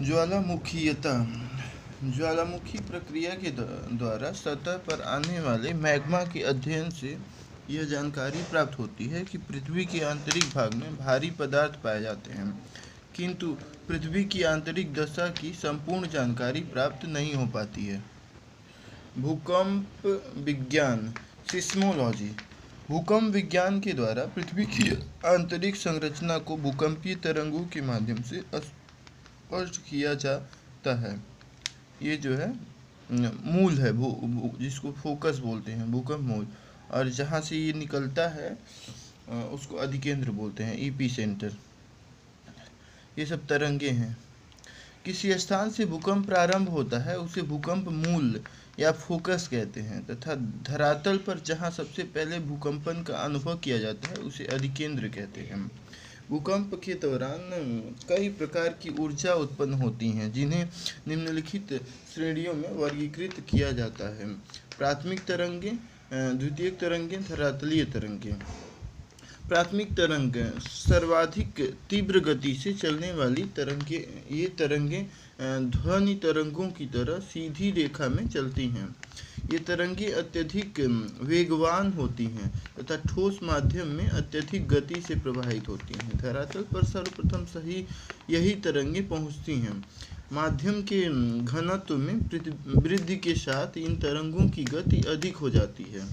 ज्वालामुखीयता ज्वालामुखी प्रक्रिया के द्वारा सतह पर आने वाले मैग्मा के अध्ययन से यह जानकारी प्राप्त होती है कि पृथ्वी के आंतरिक भाग में भारी पदार्थ पाए जाते हैं, किंतु पृथ्वी की आंतरिक दशा की संपूर्ण जानकारी प्राप्त नहीं हो पाती है। भूकंप विज्ञान सिस्मोलॉजी भूकंप विज्ञान के द्वारा पृथ्वी की आंतरिक संरचना को भूकंपीय तरंगों के माध्यम से स्पष्ट किया जाता है। ये जो है मूल है, जिसको फोकस बोलते हैं, भूकंप मूल, और जहाँ से ये निकलता है उसको अधिकेंद्र बोलते हैं, ईपी सेंटर। ये सब तरंगे हैं। किसी स्थान से भूकंप प्रारंभ होता है उसे भूकंप मूल या फोकस कहते हैं, तथा धरातल पर जहाँ सबसे पहले भूकंपन का अनुभव किया जाता है उसे अधिकेंद्र कहते हैं। भूकंप के दौरान कई प्रकार की ऊर्जा उत्पन्न होती हैं, जिन्हें निम्नलिखित श्रेणियों में वर्गीकृत किया जाता है: प्राथमिक तरंगें, द्वितीयक तरंगें, धरातलीय तरंगें। प्राथमिक तरंग सर्वाधिक तीव्र गति से चलने वाली तरंगें। ये तरंगें ध्वनि तरंगों की तरह सीधी रेखा में चलती हैं। ये तरंगें अत्यधिक वेगवान होती हैं तथा ठोस माध्यम में अत्यधिक गति से प्रवाहित होती हैं। धरातल पर सर्वप्रथम सही यही तरंगें पहुंचती हैं। माध्यम के घनत्व में वृद्धि के साथ इन तरंगों की गति अधिक हो जाती है।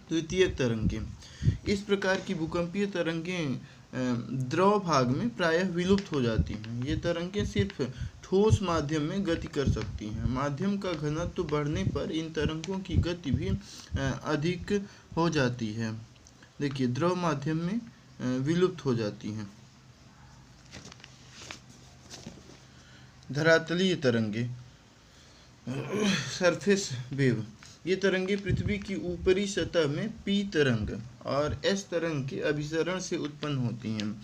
द्वितीयक तरंगें, इस प्रकार की भूकंपीय तरंगें द्रव भाग में प्रायः विलुप्त हो जाती हैं। ये तरंगें सिर्फ ठोस माध्यम में गति कर सकती हैं। माध्यम का घनत्व बढ़ने पर इन तरंगों की गति भी अधिक हो जाती है। देखिए, द्रव माध्यम में विलुप्त हो जाती हैं। धरातलीय तरंगें, सरफेस वेव, ये तरंगें पृथ्वी की ऊपरी सतह में पी तरंग और एस तरंग के अभिसरण से उत्पन्न होती हैं,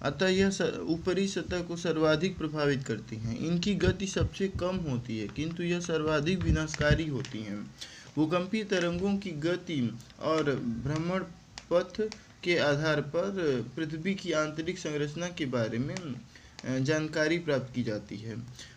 अतः यह ऊपरी सतह को सर्वाधिक प्रभावित करती हैं। इनकी गति सबसे कम होती है, किंतु यह सर्वाधिक विनाशकारी होती हैं। भूकंपीय तरंगों की गति और भ्रमण पथ के आधार पर पृथ्वी की आंतरिक संरचना के बारे में जानकारी प्राप्त की जाती है।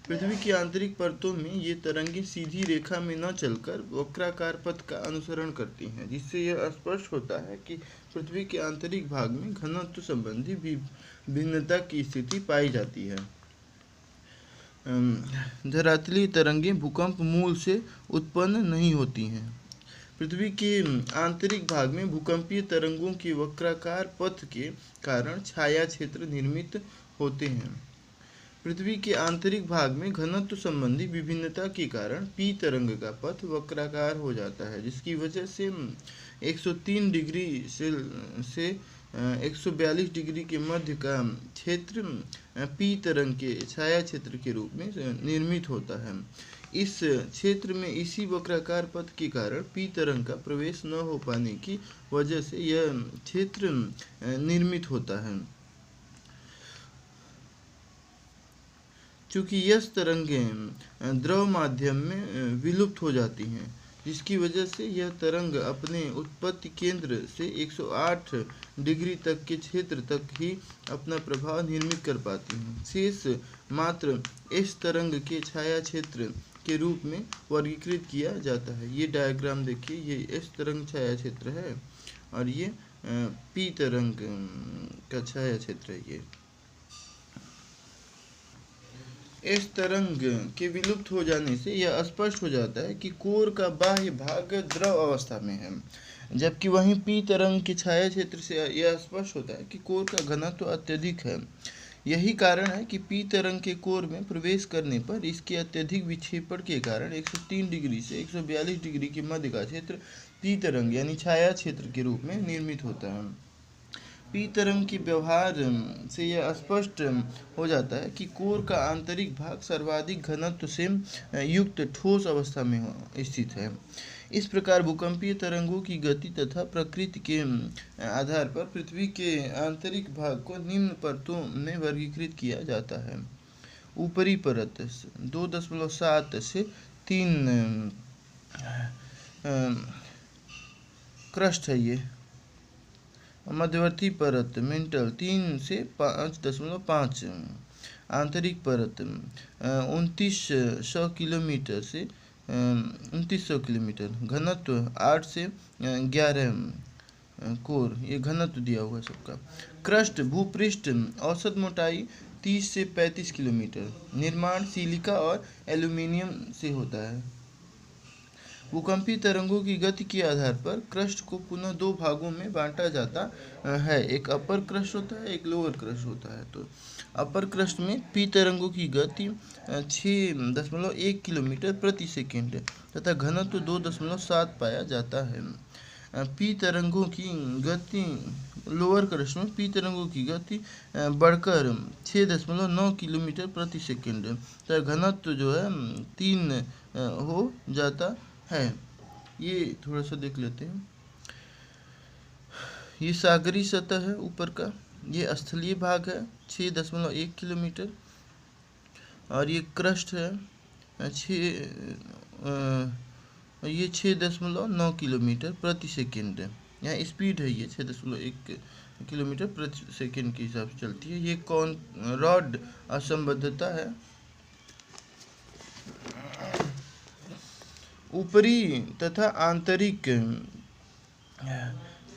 पृथ्वी की आंतरिक परतों में ये तरंगें सीधी रेखा में न चलकर वक्राकार पथ का अनुसरण करती हैं, जिससे यह स्पष्ट होता है कि पृथ्वी के आंतरिक भाग में घनत्व संबंधी भिन्नता की स्थिति पाई जाती है। धरातलीय तरंगें भूकंप मूल से उत्पन्न नहीं होती हैं। पृथ्वी के आंतरिक भाग में भूकंपीय तरंगों के वक्राकार पथ के कारण छाया क्षेत्र निर्मित होते हैं। पृथ्वी के आंतरिक भाग में घनत्व संबंधी विभिन्नता के कारण पी तरंग का पथ वक्राकार हो जाता है, जिसकी वजह से 103 डिग्री से 142 डिग्री के मध्य का क्षेत्र पी तरंग के छाया क्षेत्र के रूप में निर्मित होता है। इस क्षेत्र में इसी वक्राकार पथ के कारण पी तरंग का प्रवेश न हो पाने की वजह से यह क्षेत्र निर्मित होता है। चूँकि यह तरंगें द्रव माध्यम में विलुप्त हो जाती हैं, जिसकी वजह से यह तरंग अपने उत्पत्ति केंद्र से 108 डिग्री तक के क्षेत्र तक ही अपना प्रभाव निर्मित कर पाती हैं। शेष मात्र इस तरंग के छाया क्षेत्र के रूप में वर्गीकृत किया जाता है। ये डायग्राम देखिए, ये इस तरंग छाया क्षेत्र है और ये पी तरंग का छाया क्षेत्र है। ये इस तरंग के विलुप्त हो जाने से यह स्पष्ट हो जाता है कि कोर का बाह्य भाग द्रव अवस्था में है, जबकि वहीं पी तरंग के छाया क्षेत्र से यह स्पष्ट होता है कि कोर का घनत्व अत्यधिक है। यही कारण है कि पी तरंग के कोर में प्रवेश करने पर इसके अत्यधिक विक्षेपण के कारण 103 डिग्री से 142 डिग्री के मध्य का क्षेत्र पी तरंग यानी छाया क्षेत्र के रूप में निर्मित होता है। पी तरंग के व्यवहार से यह स्पष्ट हो जाता है कि कोर का आंतरिक भाग सर्वाधिक घनत्व से युक्त ठोस अवस्था में स्थित है। इस प्रकार भूकंपीय तरंगों की गति तथा प्रकृति के आधार पर पृथ्वी के आंतरिक भाग को निम्न परतों में वर्गीकृत किया जाता है। ऊपरी परत 2.7 से 3 क्रस्ट है ये। मध्यवर्ती परत मेंटल 3 से 5.5। आंतरिक परत 2900 किलोमीटर से 2900 किलोमीटर, घनत्व 8 से 11 कोर, ये घनत्व दिया हुआ है सबका। क्रस्ट भूपृष्ठ औसत मोटाई 30 से 35 किलोमीटर, निर्माण सिलिका और एल्यूमिनियम से होता है। भूकंपीय तरंगों की गति के आधार पर क्रस्ट को पुनः दो भागों में बांटा जाता है, एक अपर क्रस्ट होता है, एक लोअर क्रस्ट होता है। तो अपर क्रस्ट में पी तरंगों की गति 6.1 किलोमीटर प्रति सेकेंड तथा घनत्व 2.7 पाया जाता है। पी तरंगों की गति लोअर क्रस्ट में पी तरंगों की गति बढ़कर 6.9 किलोमीटर प्रति सेकेंड तथा घनत्व जो है 3 हो जाता है। ये थोड़ा सा देख लेते हैं। ये सागरी सतह है ऊपर का, ये स्थलीय भाग है 6.1 किलोमीटर, और ये क्रस्ट है ये 6.9 किलोमीटर प्रति सेकेंड। यहाँ स्पीड है ये 6.1 किलोमीटर प्रति सेकेंड के हिसाब से चलती है। ये कौन रॉड असंबद्धता है। ऊपरी तथा आंतरिक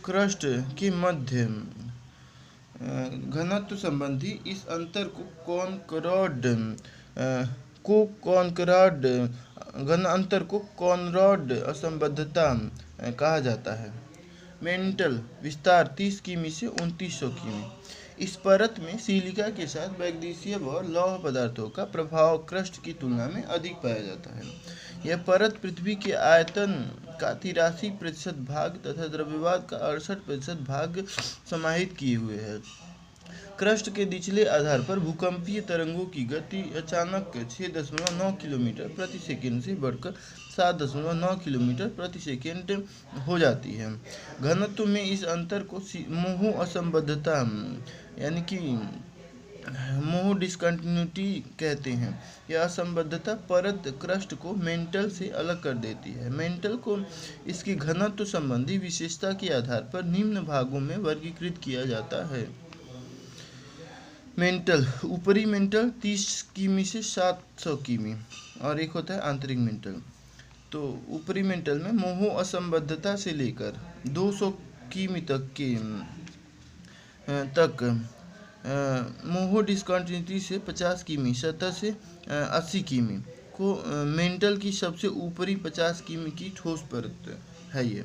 क्रस्ट के मध्य घनत्व संबंधी इस अंतर को कॉनरॉड असंबद्धता कहा जाता है। मेंटल विस्तार 30 किमी से 2900 किमी। इस परत में सिलिका के साथ मैग्नीशियम और लौह पदार्थों का प्रभाव क्रस्ट की तुलना में अधिक पाया जाता है। यह परत पृथ्वी के आयतन का 83% भाग तथा द्रव्यवाद का 68% भाग समाहित किए हुए है। क्रस्ट के निचले आधार पर भूकंपीय तरंगों की गति अचानक 6.9 किलोमीटर प्रति सेकेंड से बढ़कर 7.9 किलोमीटर प्रति सेकेंड हो जाती है। घनत्व में इस अंतर को मोह असंबद्धता यानी कि मोह डिस्कंटिन्यूटी कहते हैं। यह असंबद्धता परत क्रस्ट को मेंटल से अलग कर देती है। मेंटल को इसकी घनत्व संबंधी विशेषता के आधार पर निम्न भागों में वर्गीकृत किया जाता है। मेंटल ऊपरी मेंटल 30 किमी से 700 किमी, और एक होता है आंतरिक मेंटल। तो ऊपरी मेंटल में मोह असंबद्धता से लेकर 200 किमी तक मोह डिस्कंटिन्यूटी से 50 किमी, सतह से 80 किमी को मेंटल की सबसे ऊपरी 50 किमी की ठोस परत है ये,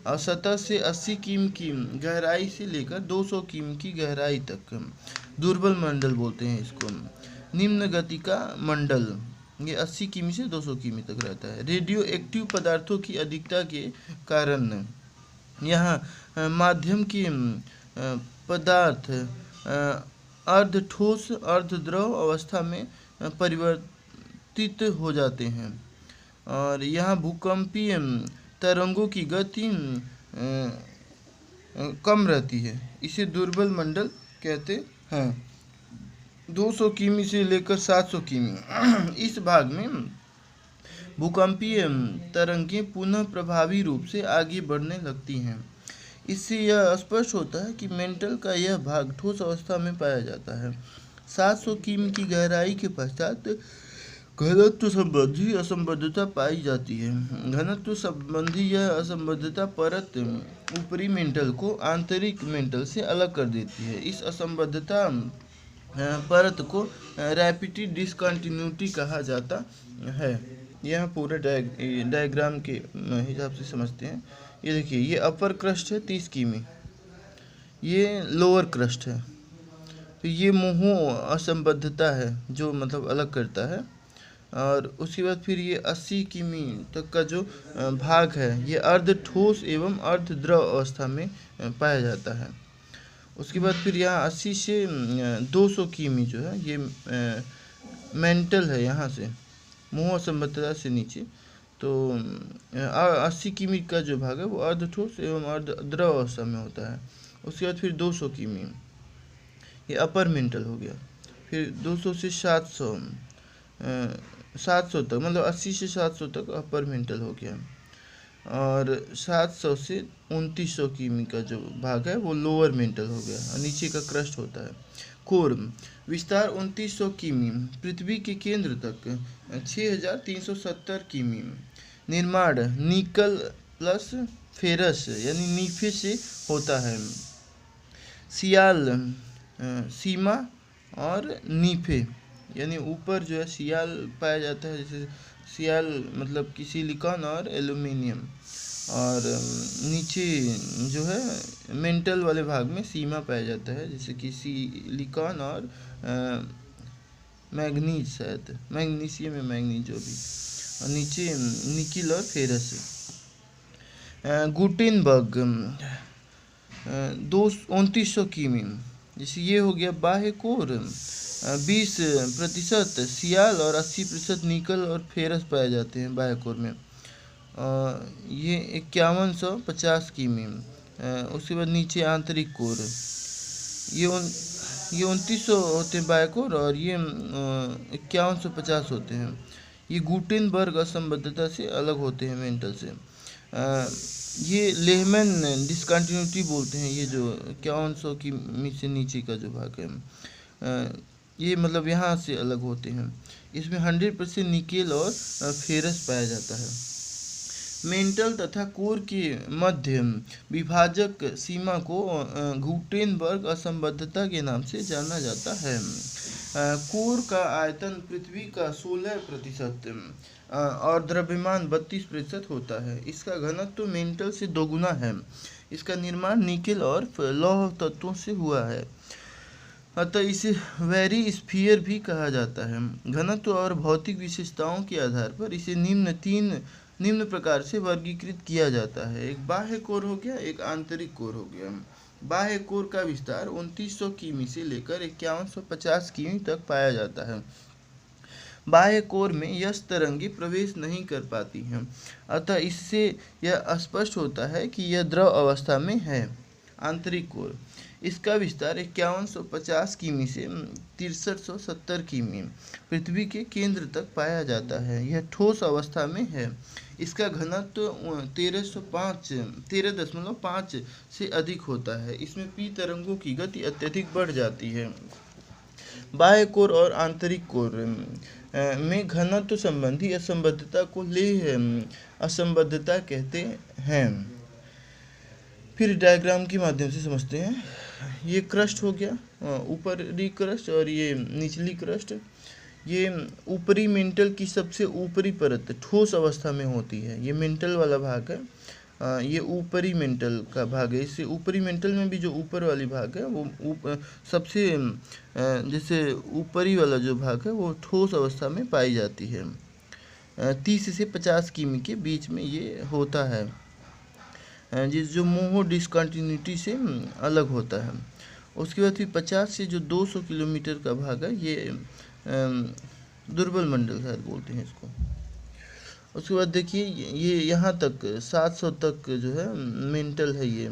और सतह से 80 किमी की गहराई से लेकर 200 किमी की गहराई तक दुर्बल मंडल बोलते हैं इसको। निम्न गति का मंडल ये 80 किमी से 200 किमी तक रहता है। रेडियो एक्टिव पदार्थों की अधिकता के कारण यहाँ माध्यम के पदार्थ अर्ध ठोस अर्ध द्रव अवस्था में परिवर्तित हो जाते हैं, और यहाँ भूकंपीय तरंगों की गति कम रहती है। इसे दुर्बल मंडल कहते हैं। 200 किमी से लेकर 700 किमी इस भाग में भूकंपीय तरंगें पुनः प्रभावी रूप से आगे बढ़ने लगती हैं। इससे यह स्पष्ट होता है कि मेंटल का यह भाग ठोस अवस्था में पाया जाता है। 700 किमी की गहराई के पश्चात घनत्व संबंधी असंबद्धता पाई जाती है। घनत्व संबंधी यह असंबद्धता परत ऊपरी मेंटल को आंतरिक मेंटल से अलग कर देती है। इस असंबद्धता परत को रैपिड डिस्कंटिन्यूटी कहा जाता है। यह पूरे डायग्राम के हिसाब से समझते हैं। ये देखिए, ये अपर क्रस्ट है 30 किमी, ये लोअर क्रस्ट है। तो ये मोह असंबद्धता है जो मतलब अलग करता है, और उसके बाद फिर ये 80 किमी तक का जो भाग है ये अर्ध ठोस एवं अर्ध द्रव अवस्था में पाया जाता है। उसके बाद फिर यहाँ 80 से 200 किमी जो है ये मेंटल है, यहाँ से मोह असंबद्धता से नीचे। तो 80 किमी का जो भाग है वो अर्ध ठोस एवं अर्ध द्रव अवस्था में होता है। उसके बाद फिर 200 किमी ये अपर मेंटल हो गया। फिर 200 से 700 तक, मतलब 80 से 700 तक अपर मेंटल हो गया, और 700 से 2900 किमी का जो भाग है वो लोअर मेंटल हो गया, और नीचे का क्रस्ट होता है। कोर विस्तार 2900 किमी, पृथ्वी के केंद्र तक 6370 किमी। निर्माण निकल प्लस फेरस यानी नीफे से होता है। सियाल सीमा और नीफे यानी ऊपर जो है सियाल पाया जाता है, जैसे सियाल मतलब कि सिलिकॉन और एल्यूमिनियम, और नीचे जो है मेंटल वाले भाग में सीमा पाया जाता है, जैसे कि सिलिकॉन और मैग्नीज, शायद मैग्नीशियम या मैग्नीज जो भी, और नीचे निकिल और फेरस। गुटेनबर्ग 2900 किमी, जैसे ये हो गया बाह्य कोर 20% सियाल और 80% निकल और फेरस पाए जाते हैं बाह्य कोर में। ये 5150 किमी। उसके बाद नीचे आंतरिक कोर, ये 2900 होते हैं बाह्य कोर और ये 5150 होते हैं। ये गुटेनबर्ग असंबद्धता से अलग होते हैं मेंटल से। ये लेहमैन डिसकंटिन्यूटी बोलते हैं, ये जो 5100 की से नीचे का जो भाग है, ये मतलब यहाँ से अलग होते हैं। इसमें 100% निकेल और फेरस पाया जाता है। मेंटल तथा कोर के मध्य विभाजक सीमा को गुटेनबर्ग असंबद्धता के नाम से जाना जाता है। कोर का आयतन पृथ्वी का 16% और द्रव्यमान 32% होता है। इसका घनत्व मेंटल से दोगुना है। इसका निर्माण निकेल और लौह तत्वों से हुआ है, अतः इसे वेरी स्फीयर भी कहा जाता है। घनत्व और भौतिक विशेषताओं के आधार पर इसे निम्न प्रकार से वर्गीकृत किया जाता है। एक बाह्य कोर हो गया, एक आंतरिक कोर हो गया। बाह्य कोर का विस्तार 2900 किमी से लेकर 5150 किमी तक पाया जाता है। बाह्य कोर में यश तरंगे प्रवेश नहीं कर पाती हैं, अतः इससे यह स्पष्ट होता है कि यह द्रव अवस्था में है। आंतरिक कोर, इसका विस्तार 5150 किमी से 6370 किमी पृथ्वी के केंद्र तक पाया जाता है। यह ठोस अवस्था में है। इसका घनत्व 13.5 से अधिक होता है। इसमें पी तरंगों की गति अत्यधिक बढ़ जाती है। बाह्य कोर और आंतरिक कोर में घनत्व संबंधी असंबद्धता को लेह असंबद्धता कहते हैं। फिर डायग्राम के माध्यम से समझते हैं। ये क्रस्ट हो गया, ऊपरी क्रस्ट और ये निचली क्रस्ट। ये ऊपरी मेंटल की सबसे ऊपरी परत ठोस अवस्था में होती है। ये मेंटल वाला भाग है, ये ऊपरी मेंटल का भाग है। इससे ऊपरी मेंटल में भी जो ऊपर वाली भाग है वो सबसे जैसे ऊपरी वाला जो भाग है वो ठोस अवस्था में पाई जाती है। 30 से 50 किमी के बीच में ये होता है, जो मोहो डिसकंटिन्यूटी से अलग होता है। उसके बाद फिर 50 से जो 200 किलोमीटर का भाग है, ये दुर्बल मंडल शायद बोलते हैं इसको। उसके बाद देखिए ये यहाँ तक 700 तक जो है मेंटल है ये।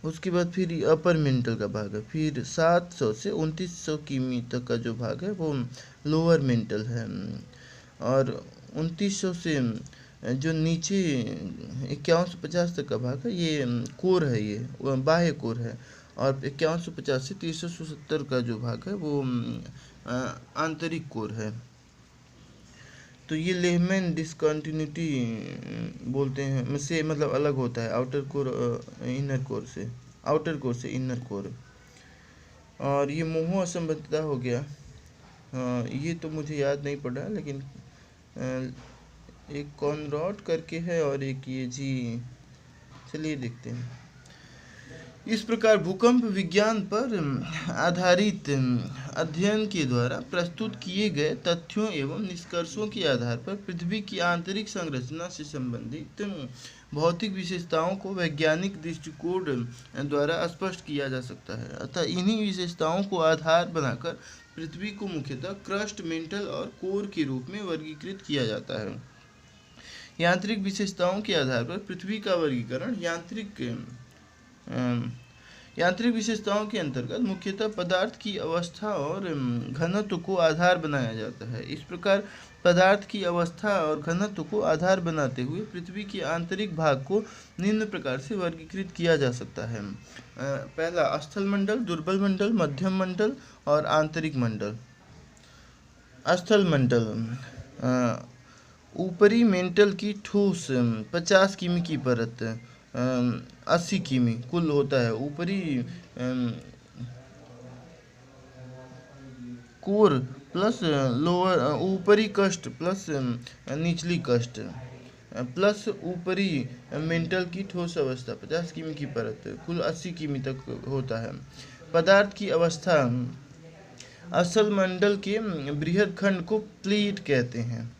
उसके बाद फिर अपर मेंटल का भाग है। फिर 700 से 2900 किमी तक का जो भाग है वो लोअर मेंटल है। और 2900 से जो नीचे 5150 तक का भाग है ये कोर है, ये बाह्य कोर है। और 5150 से 370 का जो भाग है वो आंतरिक कोर है। तो ये लेहमैन डिसकंटिन्यूटी बोलते हैं से मतलब अलग होता है आउटर कोर इनर कोर से, आउटर कोर से इनर कोर। और ये मोहो असंबद्धता हो गया। ये तो मुझे याद नहीं पड़ा, लेकिन एक कॉनरॉड करके है और एक ये जी, चलिए देखते हैं। इस प्रकार भूकंप विज्ञान पर आधारित अध्ययन के द्वारा प्रस्तुत किए गए तथ्यों एवं निष्कर्षों के आधार पर पृथ्वी की आंतरिक संरचना से संबंधित भौतिक विशेषताओं को वैज्ञानिक दृष्टिकोण द्वारा स्पष्ट किया जा सकता है। अतः इन्हीं विशेषताओं को आधार बनाकर पृथ्वी को मुख्यतः क्रस्ट, मेंटल और कोर के रूप में वर्गीकृत किया जाता है। यांत्रिक विशेषताओं के अंतर्गत मुख्यतः पदार्थ की अवस्था और घनत्व को आधार बनाया जाता है। इस प्रकार पदार्थ की अवस्था और घनत्व को आधार बनाते हुए पृथ्वी के आंतरिक भाग को निम्न प्रकार से वर्गीकृत किया जा सकता है। पहला, स्थल मंडल, दुर्बल मंडल, मध्यम मंडल और आंतरिक मंडल। स्थल मंडल, ऊपरी मेंटल की ठोस 50 किमी की परत, 80 किमी कुल होता है। ऊपरी कोर प्लस लोअर, ऊपरी कस्ट प्लस निचली कस्ट प्लस ऊपरी मेंटल की ठोस अवस्था 50 किमी की परत, कुल 80 किमी तक होता है। पदार्थ की अवस्था, असल मंडल के बृहद खंड को प्लेट कहते हैं।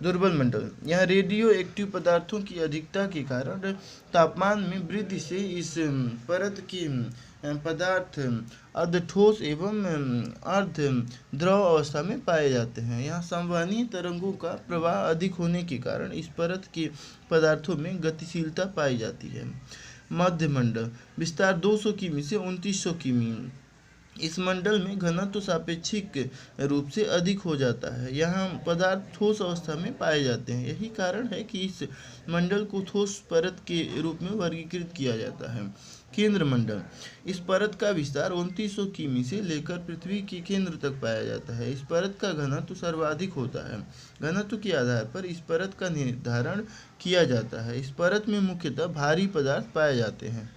दुर्बल मंडल, यहाँ रेडियो एक्टिव पदार्थों की अधिकता के कारण तापमान में वृद्धि से इस परत के पदार्थ अर्धठोस एवं अर्ध द्रव अवस्था में पाए जाते हैं। यहाँ संवहनीय तरंगों का प्रवाह अधिक होने के कारण इस परत के पदार्थों में गतिशीलता पाई जाती है। मध्य मंडल, विस्तार 200 किमी से 2900 किमी। इस मंडल में घनत्व सापेक्षिक रूप से अधिक हो जाता है। यहाँ पदार्थ ठोस अवस्था में पाए जाते हैं। यही कारण है कि इस मंडल को ठोस परत के रूप में वर्गीकृत किया जाता है। केंद्र मंडल, इस परत का विस्तार 2900 किमी से लेकर पृथ्वी के केंद्र तक पाया जाता है। इस परत का घनत्व सर्वाधिक होता है। घनत्व के आधार पर इस परत का निर्धारण किया जाता है। इस परत में मुख्यतः भारी पदार्थ पाए जाते हैं।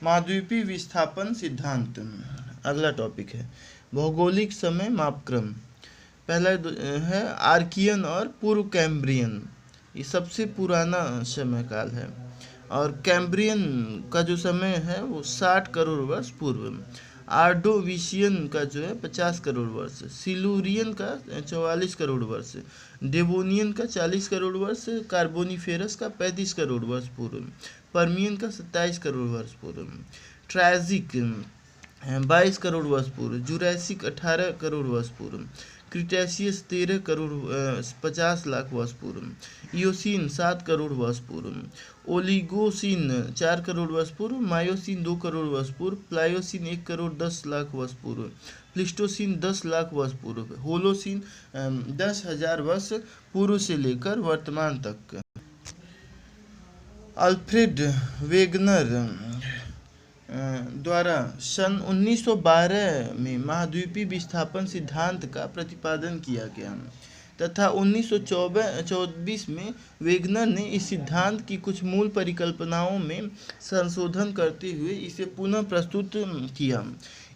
महाद्वीपीय विस्थापन सिद्धांत अगला टॉपिक है। भौगोलिक समय मापक्रम, पहला है आर्कियन और पूर्व कैम्ब्रियन। ये सबसे पुराना समय काल है। और कैम्ब्रियन का जो समय है वो 60 करोड़ वर्ष पूर्व। आर्डोविशियन का जो है 50 करोड़ वर्ष। सिलूरियन का 44 करोड़ वर्ष। डेवोनियन का 40 करोड़ वर्ष। कार्बोनिफेरस का 35 करोड़ वर्ष पूर्व। पर्मियन का 27 करोड़ वर्ष पूर्व। ट्रायजिक 22 करोड़ वर्ष पूर्व। जुरैसिक 18 करोड़ वर्ष पूर्व। क्रिटेशियस 13 करोड़ 50 लाख वर्ष पूर्व। इयोसीन 7 करोड़ वर्ष पूर्व। ओलिगोसीन 4 करोड़ वर्ष पूर्व। मायोसीन 2 करोड़ वर्ष पूर्व। प्लायोसीन 1 करोड़ 10 लाख वर्ष पूर्व। प्लिस्टोसीन 10 लाख वर्ष पूर्व। होलोसीन 10,000 वर्ष पूर्व से लेकर वर्तमान तक। अल्फ्रेड वेगनर द्वारा सन 1912 में महाद्वीपीय विस्थापन सिद्धांत का प्रतिपादन किया गया तथा 1924 में वेगनर ने इस सिद्धांत की कुछ मूल परिकल्पनाओं में संशोधन करते हुए इसे पुनः प्रस्तुत किया।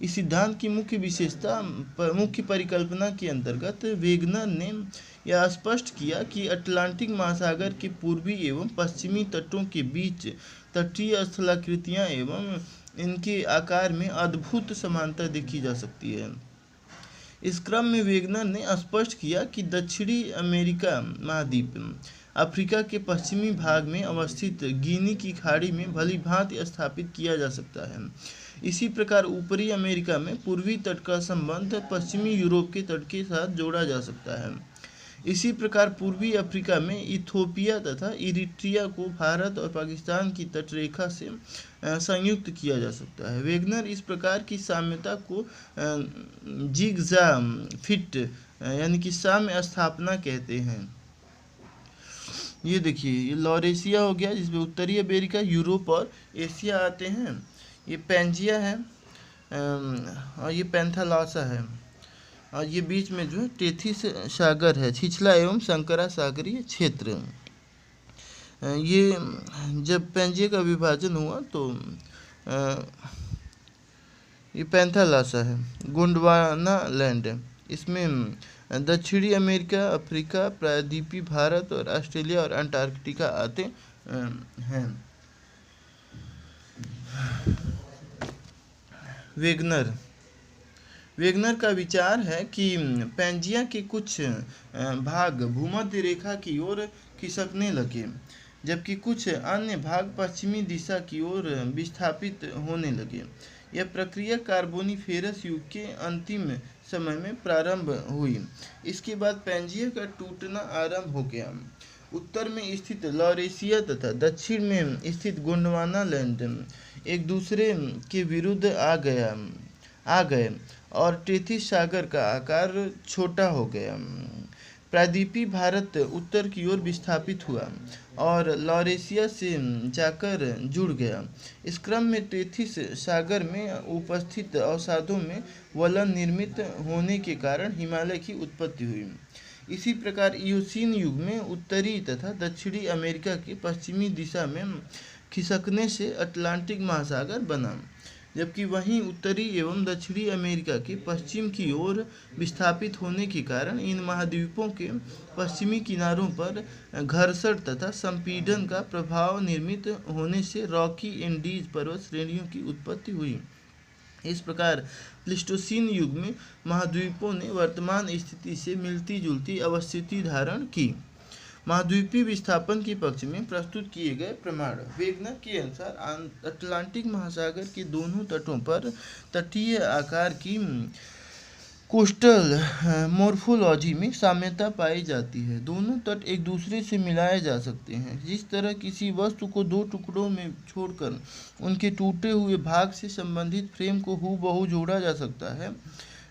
इस सिद्धांत की मुख्य परिकल्पना के अंतर्गत वेगनर ने यह स्पष्ट किया कि अटलांटिक महासागर के पूर्वी एवं पश्चिमी तटों के बीच तटीय स्थलाकृतियां एवं इनके आकार में अद्भुत समानता देखी जा सकती है। इस क्रम में वेगनर ने स्पष्ट किया कि दक्षिणी अमेरिका महाद्वीप अफ्रीका के पश्चिमी भाग में अवस्थित गिनी की खाड़ी में भलीभांति स्थापित किया जा सकता है। इसी प्रकार ऊपरी अमेरिका में पूर्वी तट का संबंध पश्चिमी यूरोप के तट के साथ जोड़ा जा सकता है। इसी प्रकार पूर्वी अफ्रीका में इथोपिया तथा इरिट्रिया को भारत और पाकिस्तान की तटरेखा से संयुक्त किया जा सकता है। वेगनर इस प्रकार की साम्यता को जिगजा फिट यानी कि साम्य स्थापना कहते हैं। ये देखिए, ये लॉरेशिया हो गया जिसमें उत्तरी अमेरिका, यूरोप और एशिया आते हैं। ये पेंजिया है और ये पेंथालॉसा है और ये बीच में जो है टेथिस सागर है, छिछला एवं संकरा सागरीय क्षेत्र। ये जब पेंजिया का विभाजन हुआ तो ये पेंथालॉसा है। गोंडवाना लैंड है, इसमें दक्षिणी अमेरिका, अफ्रीका, प्रायद्वीपीय भारत और ऑस्ट्रेलिया और अंटार्कटिका आते हैं। वेगनर का विचार है कि पेंजिया के कुछ भाग भूमध्य रेखा की ओर खिसकने लगे जबकि कुछ अन्य भाग पश्चिमी दिशा की ओर विस्थापित होने लगे। यह प्रक्रिया कार्बोनिफेरस युग के अंतिम समय में प्रारंभ हुई। इसके बाद पेंजिया का टूटना आरंभ हो गया। उत्तर में स्थित लॉरेशिया तथा दक्षिण में स्थित गोंडवाना लैंड एक दूसरे के विरुद्ध आ गए और टेथिस सागर का आकार छोटा हो गया। प्रायद्वीपीय भारत उत्तर की ओर विस्थापित हुआ और लॉरेशिया से जाकर जुड़ गया। इस क्रम में टेथिस सागर में उपस्थित अवसादों में वलन निर्मित होने के कारण हिमालय की उत्पत्ति हुई। इसी प्रकार इयोसीन युग में उत्तरी तथा दक्षिणी अमेरिका के पश्चिमी दिशा में खिसकने से अटलांटिक महासागर बना, जबकि वहीं उत्तरी एवं दक्षिणी अमेरिका के पश्चिम की ओर विस्थापित होने के कारण इन महाद्वीपों के पश्चिमी किनारों पर घर्षण तथा संपीड़न का प्रभाव निर्मित होने से रॉकी एंडीज पर्वत श्रेणियों की उत्पत्ति हुई। इस प्रकार प्लीस्टोसीन युग में महाद्वीपों ने वर्तमान स्थिति से मिलती जुलती अवस्थिति धारण की। महाद्वीपीय विस्थापन के पक्ष में प्रस्तुत किए गए प्रमाण। वेगनर के अनुसार अटलांटिक महासागर के दोनों तटों पर तटीय आकार की कोस्टल मोर्फोलॉजी में साम्यता पाई जाती है। दोनों तट एक दूसरे से मिलाए जा सकते हैं। जिस तरह किसी वस्तु को दो टुकड़ों में छोड़कर उनके टूटे हुए भाग से संबंधित फ्रेम को हूबहू जोड़ा जा सकता है,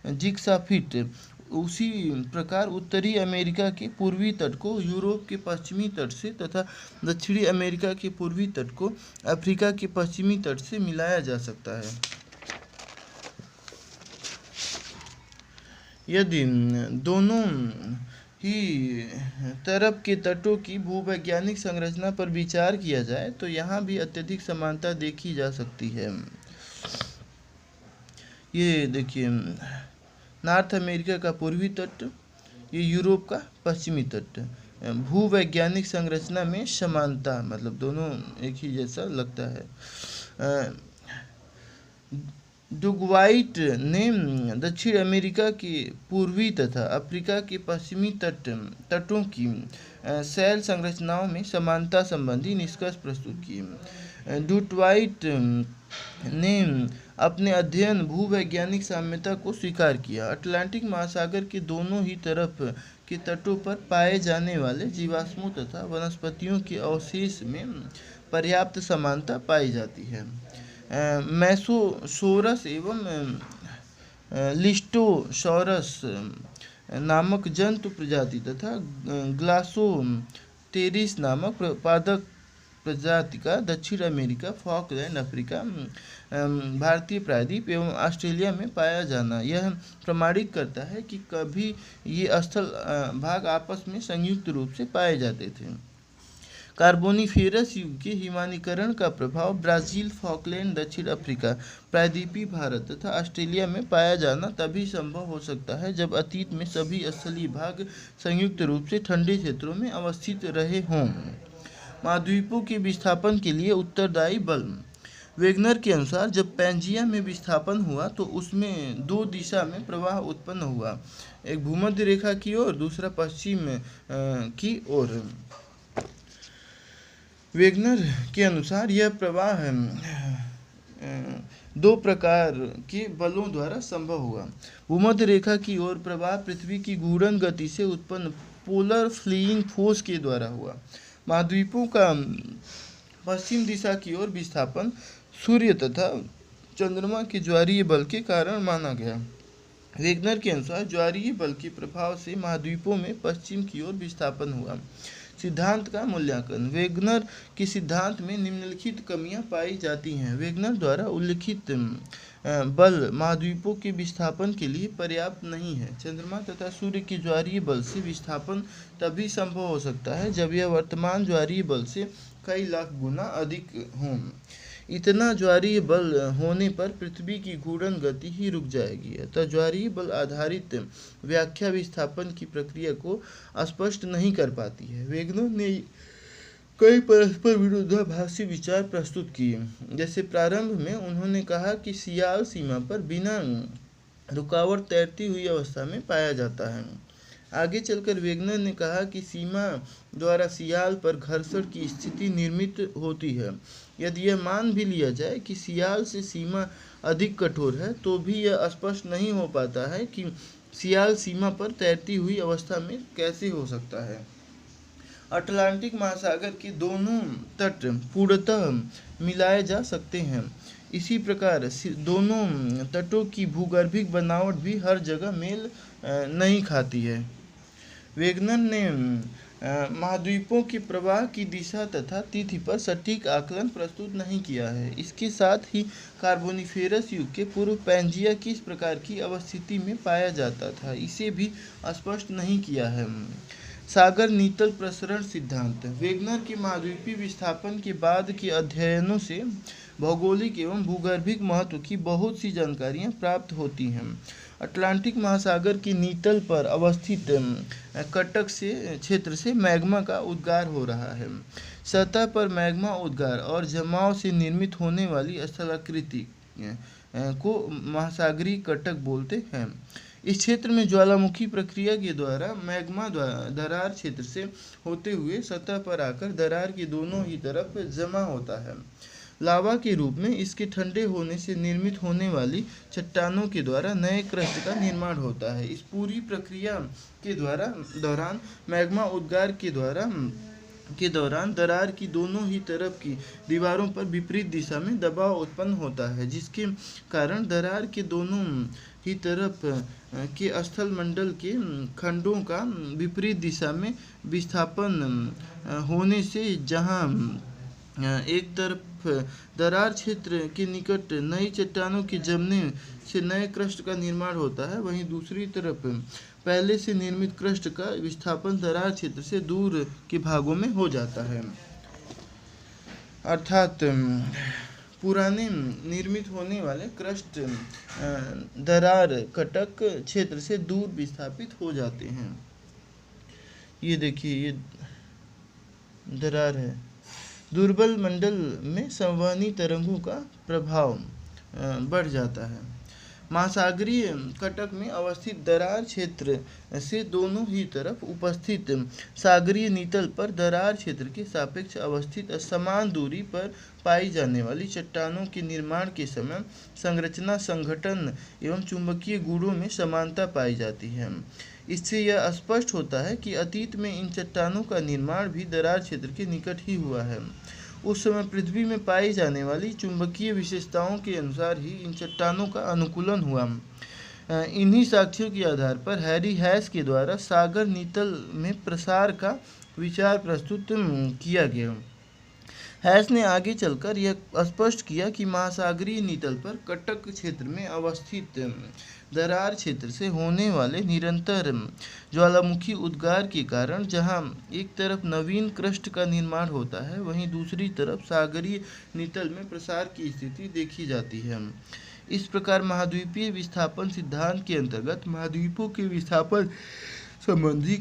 जिग्सा फिट, उसी प्रकार उत्तरी अमेरिका के पूर्वी तट को यूरोप के पश्चिमी तट से तथा दक्षिणी अमेरिका के पूर्वी तट को अफ्रीका के पश्चिमी तट से मिलाया जा सकता है। यदि दोनों ही तरफ के तटों की भूवैज्ञानिक संरचना पर विचार किया जाए तो यहाँ भी अत्यधिक समानता देखी जा सकती है। ये देखिए, नॉर्थ अमेरिका का पूर्वी तट, ये यूरोप का पश्चिमी तट। भूवैज्ञानिक संरचना में समानता मतलब दोनों एक ही जैसा लगता है। डुगवाइट ने दक्षिण अमेरिका के पूर्वी तथा अफ्रीका के पश्चिमी तटों की शैल संरचनाओं में समानता संबंधी निष्कर्ष प्रस्तुत किए। डुटवाइट ने अपने अध्ययन भूवैज्ञानिक साम्यता को स्वीकार किया। अटलांटिक महासागर के दोनों ही तरफ के तटों पर पाए जाने वाले जीवाश्मों तथा वनस्पतियों के अवशेष में पर्याप्त समानता पाई जाती है। मेसोसोरस एवं लिस्टोसॉरस नामक जंतु प्रजाति तथा ग्लासोटेरिस नामक पादप प्रजाति का दक्षिण अमेरिका, फॉकलैंड, अफ्रीका, भारतीय प्रायद्वीप एवं ऑस्ट्रेलिया में पाया जाना यह प्रमाणित करता है कि कभी ये स्थल भाग आपस में संयुक्त रूप से पाए जाते थे। कार्बोनिफेरस युग के हिमानीकरण का प्रभाव ब्राज़ील, फॉकलैंड, दक्षिण अफ्रीका, प्रायद्वीपीय भारत तथा ऑस्ट्रेलिया में पाया जाना तभी संभव हो सकता है जब अतीत में सभी स्थलीय भाग संयुक्त रूप से ठंडे क्षेत्रों में अवस्थित रहे हों। महाद्वीपों के विस्थापन के लिए उत्तरदायी बल। वेगनर के अनुसार जब पैंजिया में विस्थापन हुआ तो उसमें दो दिशा में प्रवाह उत्पन्न हुआ, एक भूमध्य रेखा की ओर, दूसरा पश्चिम की ओर। वेगनर के अनुसार यह प्रवाह दो प्रकार के बलों द्वारा संभव हुआ। भूमध्य रेखा की ओर प्रवाह पृथ्वी की घूर्णन गति से उत्पन्न पोलर फ्लीइंग फोर्स के द्वारा हुआ। महाद्वीपों का पश्चिम दिशा की ओर विस्थापन सूर्य तथा चंद्रमा के ज्वारीय बल के कारण माना गया। वेगनर के अनुसार ज्वारीय बल के प्रभाव से महाद्वीपों में पश्चिम की ओर विस्थापन हुआ। सिद्धांत का मूल्यांकन। वेगनर के सिद्धांत में निम्नलिखित कमियां पाई जाती हैं। वेगनर द्वारा उल्लिखित बल महाद्वीपों के विस्थापन के लिए पर्याप्त नहीं है। चंद्रमा तथा सूर्य के ज्वारीय बल से विस्थापन तभी संभव हो सकता है जब यह वर्तमान ज्वारीय बल से कई लाख गुना अधिक हों। इतना ज्वारीय बल होने पर पृथ्वी की घूर्णन गति ही रुक जाएगी। अतः ज्वारीय बल आधारित व्याख्या विस्थापन की प्रक्रिया को स्पष्ट नहीं कर पाती है। वेगनर ने कई परस्पर विरोधाभासी विचार प्रस्तुत किए। जैसे प्रारंभ में उन्होंने कहा कि सियाल सीमा पर बिना रुकावट तैरती हुई अवस्था में पाया जाता है। आगे चलकर वेगनर ने कहा कि सीमा द्वारा सियाल पर घर्षण की स्थिति निर्मित होती है। यदि यह मान भी लिया जाए कि सियाल से सीमा अधिक कठोर है तो भी यह स्पष्ट नहीं हो पाता है कि सियाल सीमा पर तैरती हुई अवस्था में कैसे हो सकता है। अटलांटिक महासागर के दोनों तट पूर्णतः मिलाए जा सकते हैं। इसी प्रकार दोनों तटों की भूगर्भिक बनावट भी हर जगह मेल नहीं खाती है। वेगनर ने महाद्वीपों के प्रवाह की दिशा तथा तिथि पर सटीक आकलन प्रस्तुत नहीं किया है। इसके साथ ही कार्बोनिफेरस युग के पूर्व पैंजिया किस प्रकार की अवस्थिति में पाया जाता था, इसे भी स्पष्ट नहीं किया है। सागर नीतल प्रसरण सिद्धांत। वेगनर के महाद्वीपीय विस्थापन के बाद के अध्ययनों से भौगोलिक एवं भूगर्भिक महत्व की बहुत सी जानकारियां प्राप्त होती हैं। अटलांटिक महासागर के नीतल पर अवस्थित कटक से क्षेत्र से मैग्मा का उद्गार हो रहा है। सतह पर मैग्मा उद्गार और जमाव से निर्मित होने वाली स्थलाकृति को महासागरीय कटक बोलते हैं। इस क्षेत्र में ज्वालामुखी प्रक्रिया के द्वारा मैग्मा दरार क्षेत्र से होते हुए सतह पर आकर दरार के दोनों ही तरफ जमा होता है। लावा के रूप में इसके ठंडे होने से निर्मित होने वाली चट्टानों के द्वारा नए क्रस्ट का निर्माण होता है। इस पूरी प्रक्रिया के दौरान मैग्मा उद्गार के दौरान दरार की दोनों ही तरफ की दीवारों पर विपरीत दिशा में दबाव उत्पन्न होता है, जिसके कारण दरार के दोनों ही तरफ के स्थल मंडल के खंडों का विपरीत दिशा में विस्थापन होने से जहां एक तरफ दरार क्षेत्र के निकट नई चट्टानों के जमने से नए क्रस्ट का निर्माण होता है, वहीं दूसरी तरफ पहले से निर्मित क्रस्ट का विस्थापन दरार क्षेत्र से दूर के भागों में हो जाता है। अर्थात पुराने निर्मित होने वाले क्रस्ट दरार कटक क्षेत्र से दूर विस्थापित हो जाते हैं। ये देखिए, ये दरार है। दुर्बल मंडल में संवहनी तरंगों का प्रभाव बढ़ जाता है। महासागरीय कटक में अवस्थित दरार क्षेत्र से दोनों ही तरफ उपस्थित सागरीय नीतल पर दरार क्षेत्र के सापेक्ष अवस्थित समान दूरी पर पाई जाने वाली चट्टानों के निर्माण के समय संरचना, संगठन एवं चुंबकीय गुणों में समानता पाई जाती है। इससे यह स्पष्ट होता है कि अतीत में इन चट्टानों का निर्माण भी दरार क्षेत्र के निकट ही हुआ है। उस समय पृथ्वी में पाई जाने वाली चुंबकीय विशेषताओं के अनुसार ही इन चट्टानों का अनुकूलन हुआ। इन्हीं साक्ष्यों के आधार पर हैरी हैस के द्वारा सागर नीतल में प्रसार का विचार प्रस्तुत किया गया। हैस ने आगे चलकर यह स्पष्ट किया कि महासागरीय नीतल पर कटक क्षेत्र में अवस्थित दरार क्षेत्र से होने वाले निरंतर ज्वालामुखी उद्गार के कारण जहां एक तरफ नवीन क्रस्ट का निर्माण होता है, वहीं दूसरी तरफ सागरीय नीतल में प्रसार की स्थिति देखी जाती है। इस प्रकार महाद्वीपीय विस्थापन सिद्धांत के अंतर्गत महाद्वीपों के विस्थापन संबंधी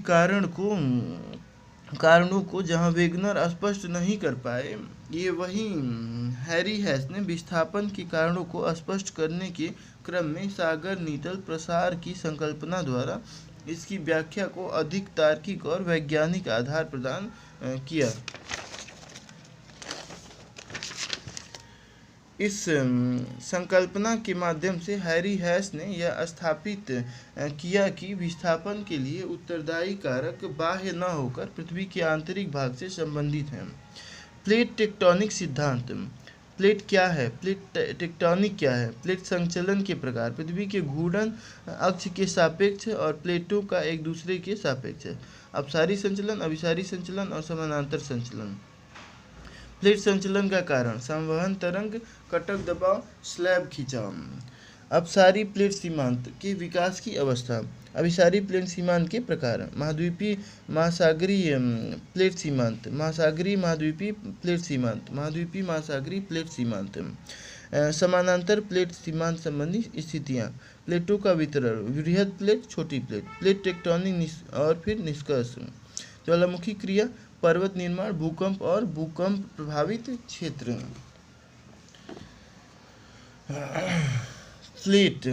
कारणों को जहां वेगनर स्पष्ट नहीं कर पाए, ये वहीं हैरी हैस ने विस्थापन के कारणों को स्पष्ट करने के क्रम में सागर नीतल प्रसार की संकल्पना द्वारा इसकी व्याख्या को अधिक तार्किक और वैज्ञानिक आधार प्रदान किया। इस संकल्पना के माध्यम से हैरी हैस ने यह स्थापित किया कि विस्थापन के लिए उत्तरदायी कारक बाह्य न होकर पृथ्वी के आंतरिक भाग से संबंधित हैं। प्लेट टेक्टोनिक सिद्धांत। प्लेट क्या है? प्लेट टेक्टोनिक क्या है? प्लेट संचलन के प्रकार पृथ्वी के घूर्णन अक्ष के सापेक्ष और प्लेटों का एक दूसरे के सापेक्ष, अपसारी संचलन, अभिसारी संचलन और समानांतर संचलन। प्लेट संचलन का कारण संवहन तरंग, कटक दबाव, स्लैब खिंचाव। अपसारी प्लेट सीमांत के विकास की अवस्था। अभिसारी प्लेट सीमांत के प्रकार। महाद्वीपीय महासागरीय प्लेट सीमांत, महासागरीय महाद्वीपीय प्लेट सीमांत, महाद्वीपीय महासागरीय प्लेट सीमांत। समानांतर प्लेट सीमांत संबंधी स्थितियाँ। प्लेटों का वितरण, वृहद प्लेट, छोटी प्लेट। प्लेट टेक्टोनिक और फिर निष्कर्ष। ज्वालामुखी क्रिया, पर्वत निर्माण, भूकंप और भूकंप प्रभावित क्षेत्र। प्लेट,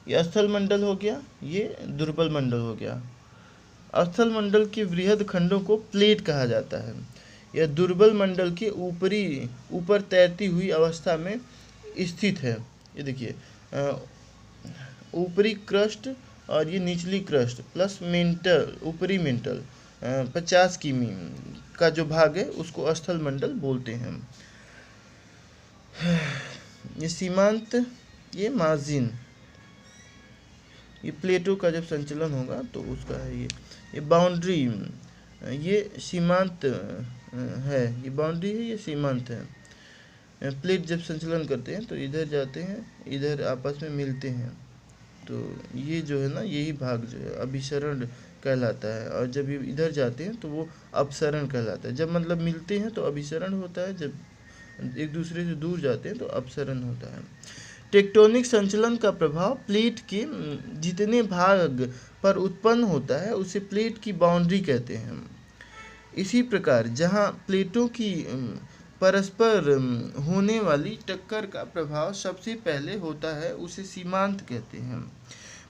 यह स्थल मंडल हो गया, ये दुर्बल मंडल हो गया। स्थल मंडल के वृहद खंडों को प्लेट कहा जाता है। यह दुर्बल मंडल के ऊपर तैरती हुई अवस्था में स्थित है। ये देखिए, ऊपरी क्रस्ट और ये निचली क्रस्ट प्लस मेंटल ऊपरी मेंटल 50 किमी का जो भाग है उसको स्थल मंडल बोलते हैं। ये सीमांत, ये मार्जिन, ये प्लेटों का जब संचलन होगा तो उसका है ये बाउंड्री, ये सीमांत है, ये बाउंड्री है, ये सीमांत है। प्लेट जब संचलन करते हैं तो इधर जाते हैं, इधर आपस में मिलते हैं, तो ये जो है ना यही भाग जो है अभिसरण कहलाता है, और जब ये इधर जाते हैं तो वो अपसरण कहलाता है। जब मतलब मिलते हैं तो अभिसरण होता है, जब एक दूसरे से दूर जाते हैं तो अपसरण होता है। टेक्टोनिक संचलन का प्रभाव प्लेट के जितने भाग पर उत्पन्न होता है उसे प्लेट की बाउंड्री कहते हैं। इसी प्रकार जहाँ प्लेटों की परस्पर होने वाली टक्कर का प्रभाव सबसे पहले होता है उसे सीमांत कहते हैं।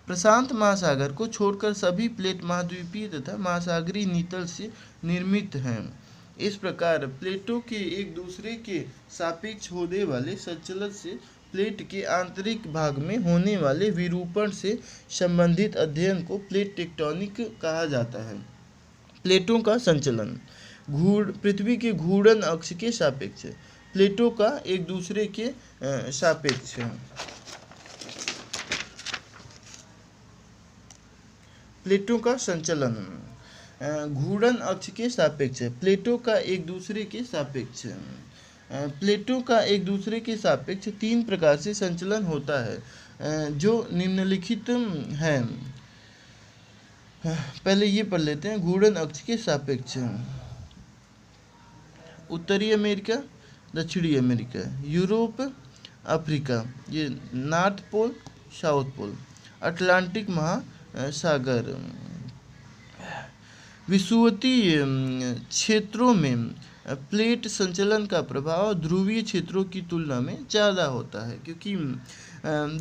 प्रशांत महासागर को छोड़कर सभी प्लेट महाद्वीपीय तथा महासागरीय नितल से निर्मित हैं। इस प्रकार प्लेटों के एक दूसरे के सापेक्ष होने वाले संचलन से प्लेट के आंतरिक भाग में होने वाले विरूपण से संबंधित अध्ययन को प्लेट टेक्टोनिक कहा जाता है। प्लेटों का संचलन पृथ्वी के घूर्णन अक्ष के सापेक्ष, प्लेटों का एक दूसरे के सापेक्ष। प्लेटों का संचलन घूर्णन अक्ष के सापेक्ष, प्लेटों का एक दूसरे के सापेक्ष। प्लेटों का एक दूसरे के सापेक्ष तीन प्रकार से संचलन होता है जो निम्नलिखित है। पहले ये पढ़ लेते हैं। घूर्णन अक्ष के सापेक्ष उत्तरी अमेरिका, दक्षिणी अमेरिका, यूरोप, अफ्रीका, ये north pole, south pole, Atlantic महासागर। विषुवतीय क्षेत्रों में प्लेट संचलन का प्रभाव ध्रुवीय क्षेत्रों की तुलना में ज़्यादा होता है, क्योंकि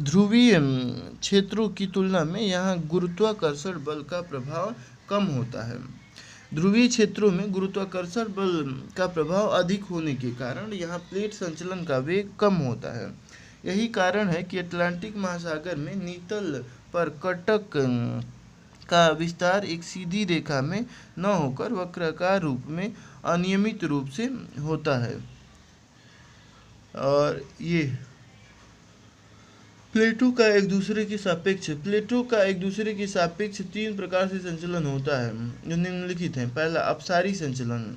ध्रुवीय क्षेत्रों की तुलना में यहाँ गुरुत्वाकर्षण बल का प्रभाव कम होता है। ध्रुवीय क्षेत्रों में गुरुत्वाकर्षण बल का प्रभाव अधिक होने के कारण यहाँ प्लेट संचलन का वेग कम होता है। यही कारण है कि अटलांटिक महासागर में नितल पर कटक का विस्तार एक सीधी रेखा में न होकर वक्राकार रूप में अनियमित रूप से होता है। और ये प्लेटों का एक दूसरे के सापेक्ष, प्लेटों का एक दूसरे के सापेक्ष तीन प्रकार से संचलन होता है जो निम्नलिखित हैं। पहला अपसारी संचलन,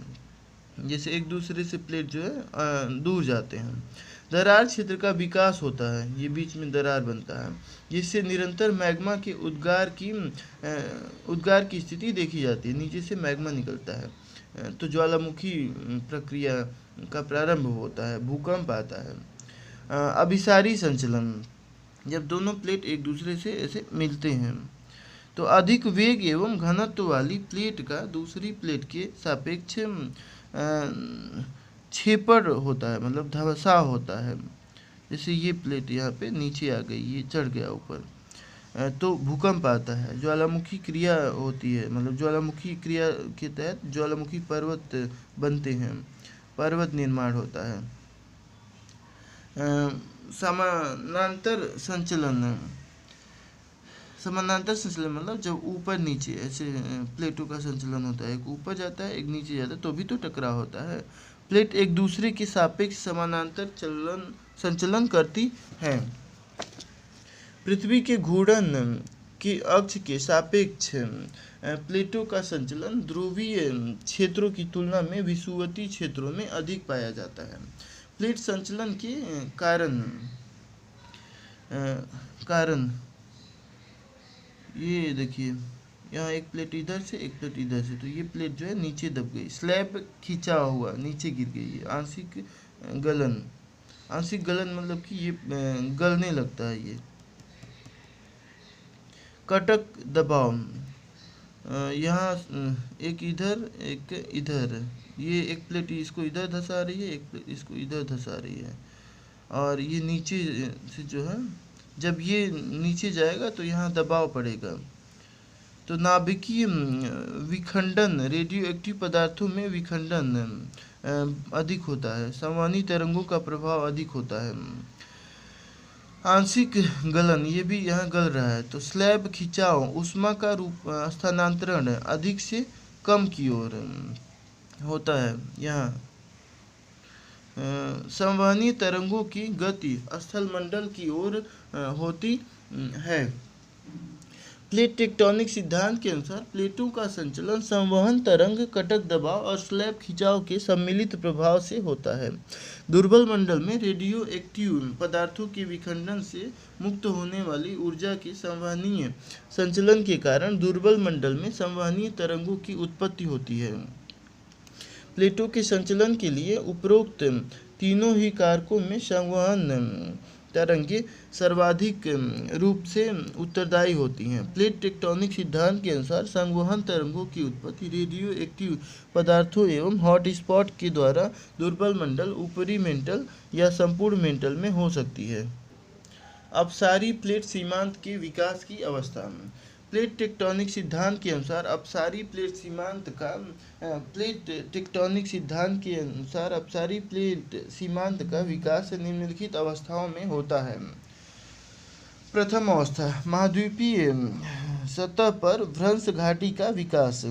जैसे एक दूसरे से प्लेट जो है दूर जाते हैं। दरार क्षेत्र का विकास होता है, ये बीच में दरार बनता है, जिससे निरंतर मैग्मा के उद्गार की स्थिति देखी जाती है। नीचे से मैग्मा निकलता है तो ज्वालामुखी प्रक्रिया का प्रारंभ होता है, भूकंप आता है। अभिसारी संचलन, जब दोनों प्लेट एक दूसरे से ऐसे मिलते हैं तो अधिक वेग एवं घनत्व वाली प्लेट का दूसरी प्लेट के सापेक्ष छेपड़ होता है, मतलब धवसाव होता है। जैसे ये प्लेट यहाँ पे नीचे आ गई, ये चढ़ गया ऊपर, तो भूकंप आता है। ज्वालामुखी क्रिया होती है, मतलब ज्वालामुखी क्रिया के तहत ज्वालामुखी पर्वत बनते हैं, पर्वत निर्माण होता है। समानांतर संचलन, समानांतर संचलन मतलब जब ऊपर नीचे ऐसे प्लेटों का संचलन होता है, एक ऊपर जाता है एक नीचे जाता है तो भी तो टकराव होता है। प्लेट एक दूसरे के सापेक्ष समानांतर संचलन करती हैं। पृथ्वी के घूर्णन के अक्ष के सापेक्ष प्लेटों का संचलन ध्रुवीय क्षेत्रों की तुलना में विषुवतीय क्षेत्रों में अधिक पाया जाता है। प्लेट संचलन के कारण ये देखिए, यहाँ एक प्लेट इधर से एक प्लेट इधर से, तो ये प्लेट जो है नीचे दब गई, स्लैब खिंचा हुआ नीचे गिर गई। आंशिक गलन, आंशिक गलन मतलब कि ये गलने लगता है। ये कटक दबाव, यहाँ एक इधर एक इधर, ये एक प्लेट इसको इधर धंसा रही है, एक प्लेट इसको इधर धंसा रही है, और ये नीचे से जो है जब ये नीचे जाएगा तो यहाँ दबाव पड़ेगा। तो नाभिकीय विखंडन, रेडियो एक्टिव पदार्थों में विखंडन अधिक होता है, संवहनी तरंगों का प्रभाव अधिक होता है। आंशिक गलन, ये भी यहाँ गल रहा है। तो स्लैब खिंचाव, ऊष्मा का रूप स्थानांतरण अधिक से कम की ओर होता है। यहाँ संवहनी तरंगों की गति स्थलमंडल की ओर होती है। प्लेट टेक्टोनिक सिद्धांत के अनुसार प्लेटों का संचलन संवहन तरंग, कटक दबाव और स्लैब खिंचाव के सम्मिलित प्रभाव से होता है। दुर्बल मंडल में रेडियो एक्टिव पदार्थों के विखंडन से मुक्त होने वाली ऊर्जा के संवहनीय संचलन के कारण दुर्बल मंडल में संवहनीय तरंगों की उत्पत्ति होती है। प्लेटों के संचलन के लिए उपरोक्त तीनों ही कारकों में संवहन तरंगें सर्वाधिक रूप से उत्तरदायी होती हैं। प्लेट टेक्टोनिक सिद्धांत के अनुसार संवहन तरंगों की उत्पत्ति रेडियो एक्टिव पदार्थों एवं हॉटस्पॉट के द्वारा दुर्बल मंडल, ऊपरी मेंटल या संपूर्ण मेंटल में हो सकती है। अपसारी प्लेट सीमांत के विकास की अवस्था। प्लेट टेक्टोनिक सिद्धांत के अनुसार अपसारी प्लेट सीमांत का विकास निम्नलिखित अवस्थाओं में होता है। प्रथम अवस्था, महाद्वीपीय सतह पर भ्रंश घाटी का विकास,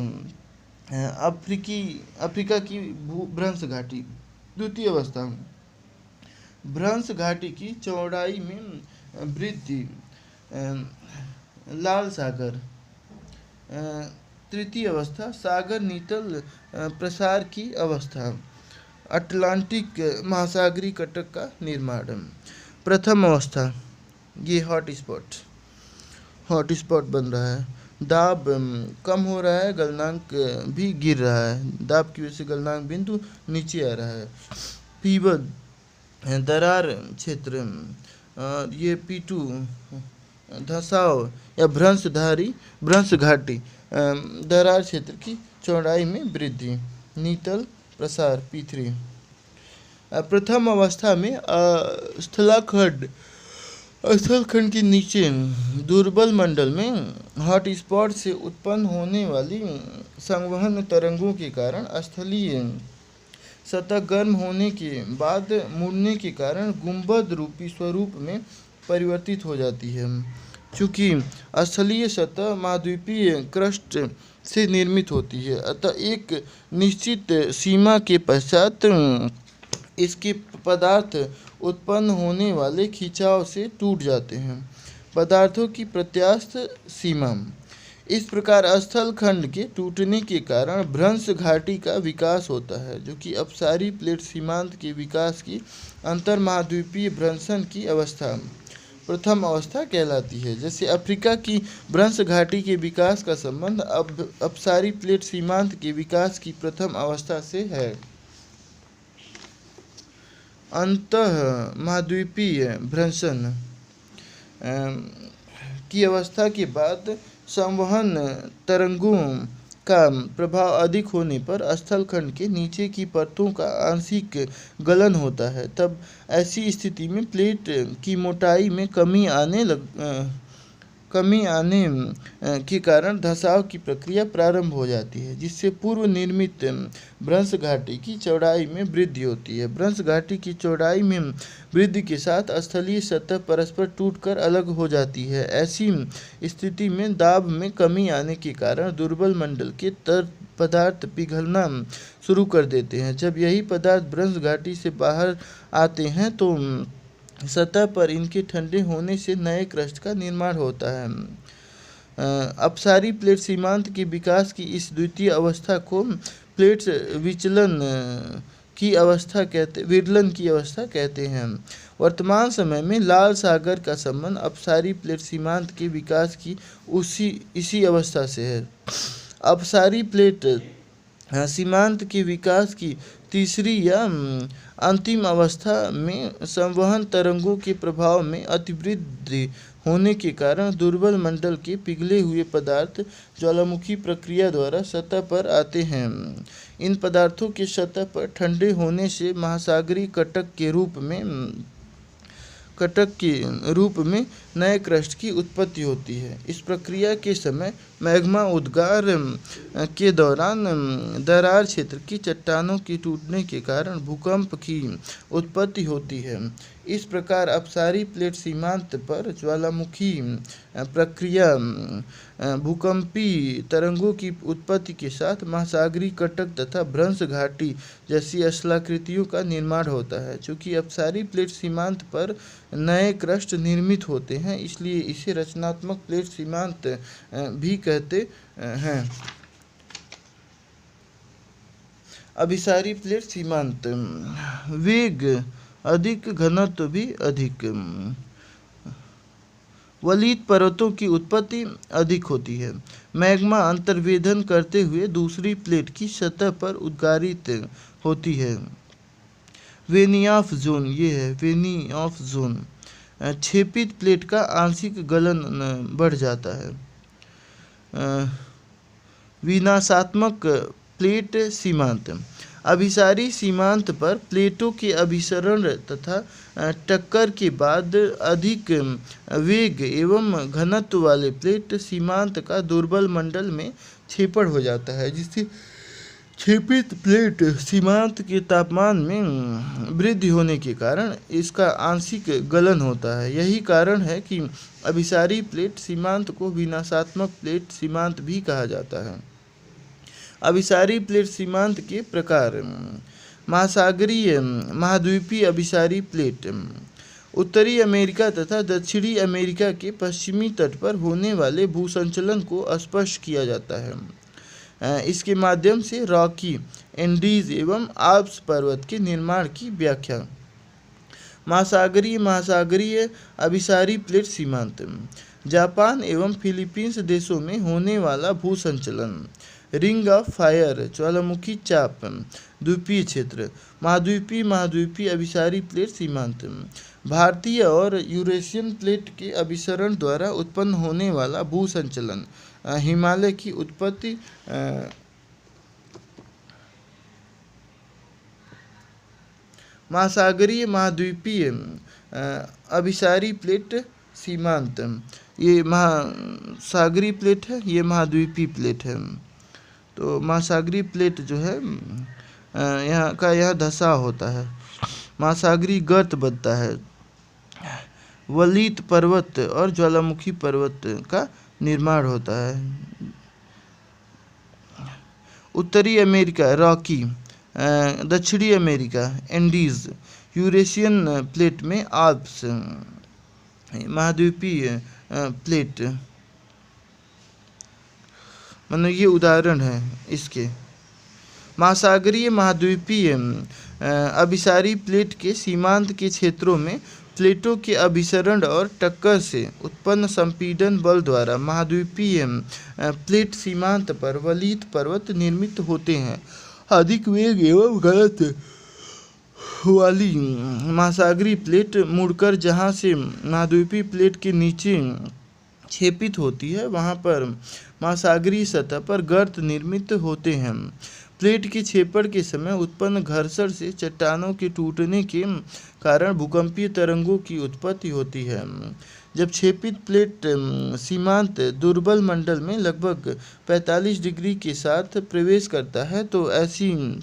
अफ्रीका की भ्रंश घाटी। द्वितीय अवस्था, भ्रंश घाटी की चौड़ाई में वृद्धि, लाल सागर। तृतीय अवस्था, सागर नीतल प्रसार की अवस्था, अटलांटिक महासागरीय कटक का निर्माण। प्रथम अवस्था, ये हॉटस्पॉट बन रहा है, दाब कम हो रहा है, गलनांक भी गिर रहा है, दाब की वजह से गलनांक बिंदु नीचे आ रहा है। फीवर, दरार क्षेत्र, ये P2 धसाव या भ्रंश घाटी, दरार क्षेत्र की चौड़ाई में वृद्धि, नीतल प्रसार P3। प्रथम अवस्था में स्थलखंड के नीचे दुर्बल मंडल में हॉटस्पॉट से उत्पन्न होने वाली संवहन तरंगों के कारण स्थलीय सतह गर्म होने के बाद मुड़ने के कारण गुंबद रूपी स्वरूप में परिवर्तित हो जाती है। चूँकि स्थलीय सतह महाद्वीपीय क्रस्ट से निर्मित होती है, अतः एक निश्चित सीमा के पश्चात इसके पदार्थ उत्पन्न होने वाले खिंचाव से टूट जाते हैं। पदार्थों की प्रत्यास्थ सीमा। इस प्रकार स्थल खंड के टूटने के कारण भ्रंश घाटी का विकास होता है, जो कि अपसारी प्लेट सीमांत के विकास की अंतर्महाद्वीपीय भ्रंशन की अवस्था प्रथम अवस्था कहलाती है। जैसे अफ्रीका की भ्रंश घाटी के विकास का संबंध अब अपसारी प्लेट सीमांत के विकास की प्रथम अवस्था से है। अंतः महाद्वीपीय भ्रंशन की अवस्था के बाद संवहन तरंगों का प्रभाव अधिक होने पर स्थलखंड के नीचे की परतों का आंशिक गलन होता है। तब ऐसी स्थिति में प्लेट की मोटाई में कमी आने के कारण धसाव की प्रक्रिया प्रारंभ हो जाती है, जिससे पूर्व निर्मित भ्रंश घाटी की चौड़ाई में वृद्धि होती है। भ्रंश घाटी की चौड़ाई में वृद्धि के साथ स्थलीय सतह परस्पर टूटकर अलग हो जाती है। ऐसी स्थिति में दाब में कमी आने के कारण दुर्बल मंडल के तर पदार्थ पिघलना शुरू कर देते हैं। जब यही पदार्थ भ्रंश घाटी से बाहर आते हैं तो सतह पर इनके ठंडे होने से नए क्रस्ट का निर्माण होता है। अपसारी प्लेट सीमांत के विकास की इस द्वितीय अवस्था को प्लेट विचलन की अवस्था कहते हैं। वर्तमान समय में लाल सागर का संबंध अपसारी प्लेट सीमांत के विकास की इसी अवस्था से है। अपसारी प्लेट सीमांत के विकास की तीसरी या अंतिम अवस्था में संवहन तरंगों के प्रभाव में अतिवृद्धि होने के कारण दुर्बल मंडल के पिघले हुए पदार्थ ज्वालामुखी प्रक्रिया द्वारा सतह पर आते हैं। इन पदार्थों के सतह पर ठंडे होने से महासागरीय कटक के रूप में नए क्रस्ट की उत्पत्ति होती है। इस प्रक्रिया के समय मैग्मा उद्गार के दौरान दरार क्षेत्र की चट्टानों के टूटने के कारण भूकंप की उत्पत्ति होती है। इस प्रकार अपसारी प्लेट सीमांत पर ज्वालामुखी प्रक्रिया भूकंपी तरंगों की उत्पत्ति के साथ महासागरीय कटक तथा भ्रंश घाटी जैसी स्थलाकृतियों का निर्माण होता है। चूँकि अपसारी प्लेट सीमांत पर नए क्रस्ट निर्मित होते हैं, इसलिए इसे रचनात्मक प्लेट सीमांत भी कहते हैं। अभिसारी प्लेट सीमांत वेग अधिक, घनत्व भी अधिक। वलित पर्वतों की उत्पत्ति अधिक होती है। मैग्मा अंतर्वेधन करते हुए दूसरी प्लेट की सतह पर उद्गारित होती है। वेनी ऑफ जोन, ये है वेनी ऑफ जोन। क्षेपित प्लेट का आंशिक गलन बढ़ जाता है। विनाशात्मक प्लेट सीमांत अभिसारी सीमांत पर प्लेटों के अभिसरण तथा टक्कर के बाद अधिक वेग एवं घनत्व वाले प्लेट सीमांत का दुर्बल मंडल में क्षेपण हो जाता है, जिससे क्षेपित प्लेट सीमांत के तापमान में वृद्धि होने के कारण इसका आंशिक गलन होता है। यही कारण है कि अभिसारी प्लेट सीमांत को विनाशात्मक प्लेट सीमांत भी कहा जाता है। अभिसारी प्लेट सीमांत के प्रकार। महासागरीय महाद्वीपीय अभिसारी प्लेट उत्तरी अमेरिका तथा दक्षिणी अमेरिका के पश्चिमी तट पर होने वाले भूसंचलन को स्पष्ट किया जाता है। इसके माध्यम से रॉकी, एंडीज एवं आल्प्स पर्वत के निर्माण की व्याख्या। महासागरीय अभिसारी प्लेट सीमांत जापान एवं फिलीपींस देशों में होने वाला भूसंचलन। रिंग ऑफ फायर ज्वालामुखी चाप द्वीपीय क्षेत्र। महाद्वीपीय अभिसारी प्लेट सीमांत भारतीय और यूरेशियन प्लेट के अभिसरण द्वारा उत्पन्न होने वाला भूसंचलन। हिमालय की उत्पत्ति महाद्वीपीय अभिसारी प्लेट सीमांत, ये महासागरीय प्लेट है, ये महाद्वीपीय प्लेट है। तो महासागरीय प्लेट जो है यहाँ धंसाव होता है, महासागरीय गर्त बनता है, वलित पर्वत और ज्वालामुखी पर्वत का निर्माण होता है। उत्तरी अमेरिका रॉकी, दक्षिणी अमेरिका एंडीज, यूरेशियन प्लेट में आल्प्स। महाद्वीपीय प्लेट मतलब ये उदाहरण है इसके। महाद्वीपीय अभिसारी प्लेट के सीमांत के क्षेत्रों में प्लेटों के अभिसरण और टक्कर से उत्पन्न संपीड़न बल द्वारा महाद्वीपीय प्लेट सीमांत पर वलित पर्वत निर्मित होते हैं। अधिक वेग एवं घनत्व वाली महासागरीय प्लेट मुड़कर जहाँ से महाद्वीपीय प्लेट के नीचे क्षेपित होती है, वहाँ पर महासागरीय सतह पर गर्त निर्मित होते हैं। प्लेट के क्षेपण के समय उत्पन्न घर्षण से चट्टानों के टूटने के कारण भूकंपीय तरंगों की उत्पत्ति होती है। जब क्षेपित प्लेट सीमांत दुर्बल मंडल में लगभग 45 डिग्री के साथ प्रवेश करता है, तो ऐसी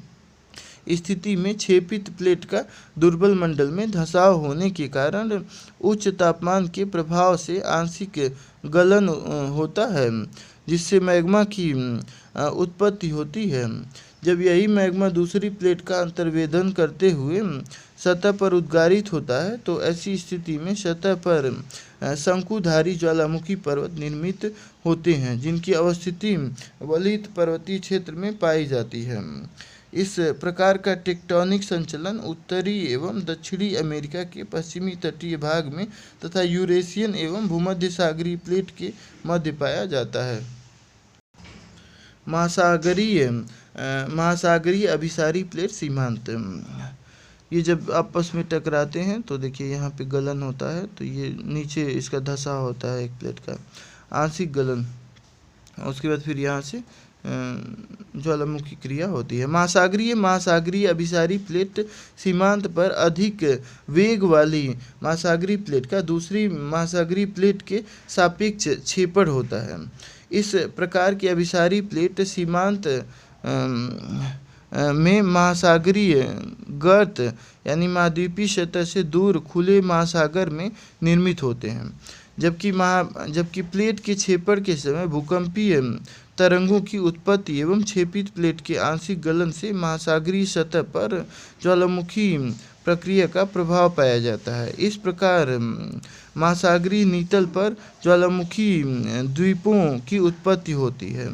स्थिति में क्षेपित प्लेट का दुर्बल मंडल में धंसाव होने के कारण उच्च तापमान के प्रभाव से आंशिक गलन होता है, जिससे मैग्मा की उत्पत्ति होती है। जब यही मैग्मा दूसरी प्लेट का अंतर्वेधन करते हुए सतह पर उद्गारित होता है, तो ऐसी स्थिति में सतह पर शंकुधारी ज्वालामुखी पर्वत निर्मित होते हैं, जिनकी अवस्थिति वलित पर्वतीय क्षेत्र में पाई जाती है। इस प्रकार का टेक्टोनिक संचलन उत्तरी एवं दक्षिणी अमेरिका के पश्चिमी तटीय भाग में तथा यूरेशियन एवं भूमध्य सागरीय प्लेट के मध्य पाया जाता है। महासागरीय अभिसारी प्लेट सीमांत, ये जब आपस में टकराते हैं तो देखिए यहाँ पे गलन होता है, तो ये नीचे इसका धंसाव होता है एक प्लेट का, आंशिक गलन, उसके बाद फिर यहाँ से ज्वालामुखी क्रिया होती है। महासागरीय अभिसारी प्लेट सीमांत पर अधिक वेग वाली महासागरीय प्लेट का दूसरी महासागरीय प्लेट के सापेक्ष क्षेपण होता है। इस प्रकार की अभिसारी प्लेट सीमांत में महासागरीय गर्त यानी महाद्वीपीय सतह से दूर खुले महासागर में निर्मित होते हैं, जबकि प्लेट के छेपड़ के समय भूकंपीय तरंगों की उत्पत्ति एवं छेपित प्लेट के आंशिक गलन से महासागरीय सतह पर ज्वालामुखी प्रक्रिया का प्रभाव पाया जाता है। इस प्रकार महासागरीय नितल पर ज्वालामुखी द्वीपों की उत्पत्ति होती है।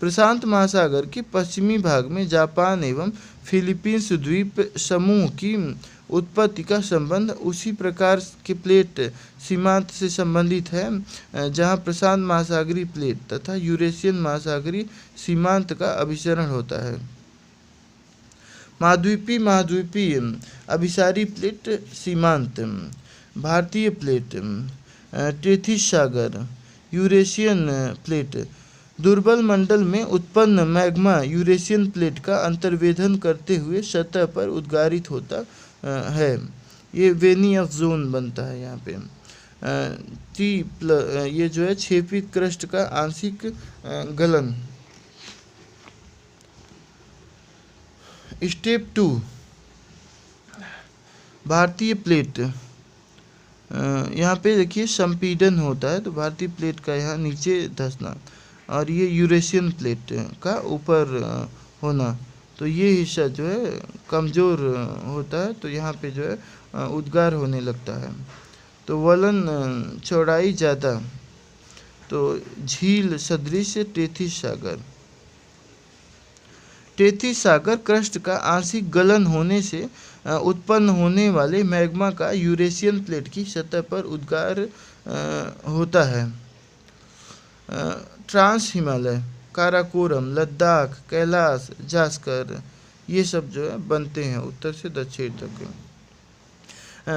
प्रशांत महासागर के पश्चिमी भाग में जापान एवं फिलीपींस द्वीप समूह की उत्पत्ति का संबंध उसी प्रकार के प्लेट सीमांत से संबंधित है जहां प्रशांत महासागरीय प्लेट तथा यूरेशियन महासागरीय सीमांत का अभिसरण होता है। महाद्वीपीय अभिसारी प्लेट सीमांत, भारतीय प्लेट, टेथिस सागर, यूरेशियन प्लेट। दुर्बल मंडल में उत्पन्न मैग्मा यूरेशियन प्लेट का अंतर्वेधन करते हुए सतह पर उद्गारित होता है। ये वेनी ऑफ जोन बनता है यहाँ पे। ये जो है छेपित क्रस्ट का आंशिक गलन। स्टेप 2, भारतीय प्लेट। यहाँ पे देखिए संपीड़न होता है, तो भारतीय प्लेट का यहाँ नीचे धंसना और ये यूरेशियन प्लेट का ऊपर होना, तो ये हिस्सा जो है कमज़ोर होता है, तो यहाँ पे जो है उद्गार होने लगता है। तो वलन चौड़ाई ज़्यादा, तो झील सदृश टेथिस सागर। टेथिस सागर क्रस्ट का आंशिक गलन होने से उत्पन्न होने वाले मैग्मा का यूरेशियन प्लेट की सतह पर उद्गार होता है। ट्रांस हिमालय, काराकोरम, लद्दाख, कैलाश, जास्कर, ये सब जो है बनते हैं उत्तर से दक्षिण तक।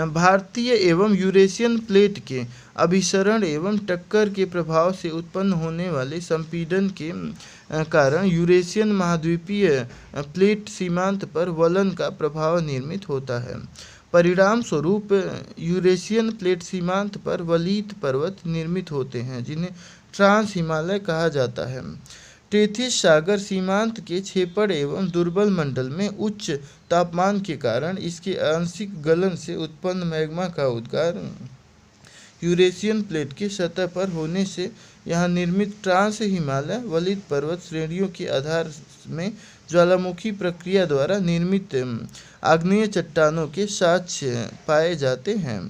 भारतीय एवं यूरेशियन प्लेट के अभिसरण एवं टक्कर के प्रभाव से उत्पन्न होने वाले संपीड़न के कारण यूरेशियन महाद्वीपीय प्लेट सीमांत पर वलन का प्रभाव निर्मित होता है। परिणाम स्वरूप यूरेशियन प्लेट सीमांत पर वलित पर्वत निर्मित होते हैं, जिन्हें ट्रांस हिमालय कहा जाता है। टेथिस सागर सीमांत के छेपड़ एवं दुर्बल मंडल में उच्च तापमान के कारण इसके आंशिक गलन से उत्पन्न मैग्मा का उद्गार यूरेशियन प्लेट की सतह पर होने से यहाँ निर्मित ट्रांस हिमालय वलित पर्वत श्रेणियों के आधार में ज्वालामुखी प्रक्रिया द्वारा निर्मित आग्नेय चट्टानों के साक्ष्य पाए जाते हैं।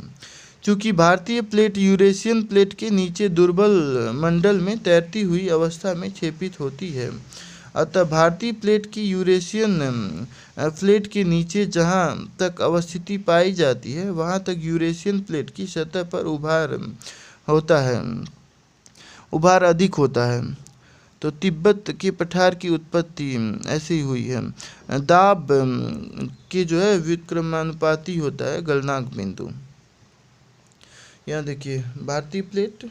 चूँकि भारतीय प्लेट यूरेशियन प्लेट के नीचे दुर्बल मंडल में तैरती हुई अवस्था में छेपित होती है, अतः भारतीय प्लेट की यूरेशियन प्लेट के नीचे जहाँ तक अवस्थिति पाई जाती है वहाँ तक यूरेशियन प्लेट की सतह पर उभार अधिक होता है। तो तिब्बत के पठार की उत्पत्ति ऐसे ही हुई है। दाब के जो है व्युत्क्रमानुपाती होता है गलनांक बिंदु। यहाँ देखिए भारतीय प्लेट,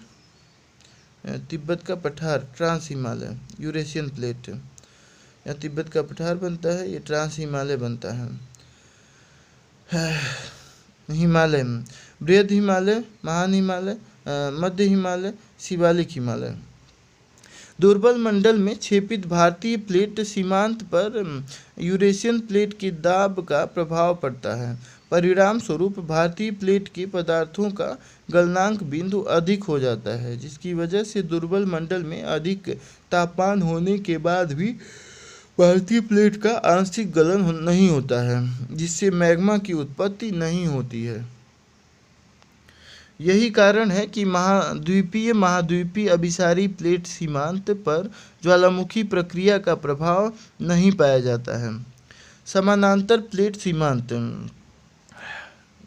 तिब्बत का पठार, ट्रांस हिमालय, यूरेशियन प्लेट, यहाँ तिब्बत का पठार बनता है, ये ट्रांस हिमालय बनता है। हिमालय, बृहद हिमालय, महान हिमालय, मध्य हिमालय, शिवालिक हिमालय। दुर्बल मंडल में छेपित भारतीय प्लेट सीमांत पर यूरेशियन प्लेट की दाब का प्रभाव पड़ता है। परिणाम स्वरूप भारतीय प्लेट के पदार्थों का गलनांक बिंदु अधिक हो जाता है, जिसकी वजह से दुर्बल मंडल में अधिक तापमान होने के बाद भी भारतीय प्लेट का आंशिक गलन नहीं होता है, जिससे मैग्मा की उत्पत्ति नहीं होती है। यही कारण है कि महाद्वीपीय अभिसारी प्लेट सीमांत पर ज्वालामुखी प्रक्रिया का प्रभाव नहीं पाया जाता है। समानांतर प्लेट सीमांत,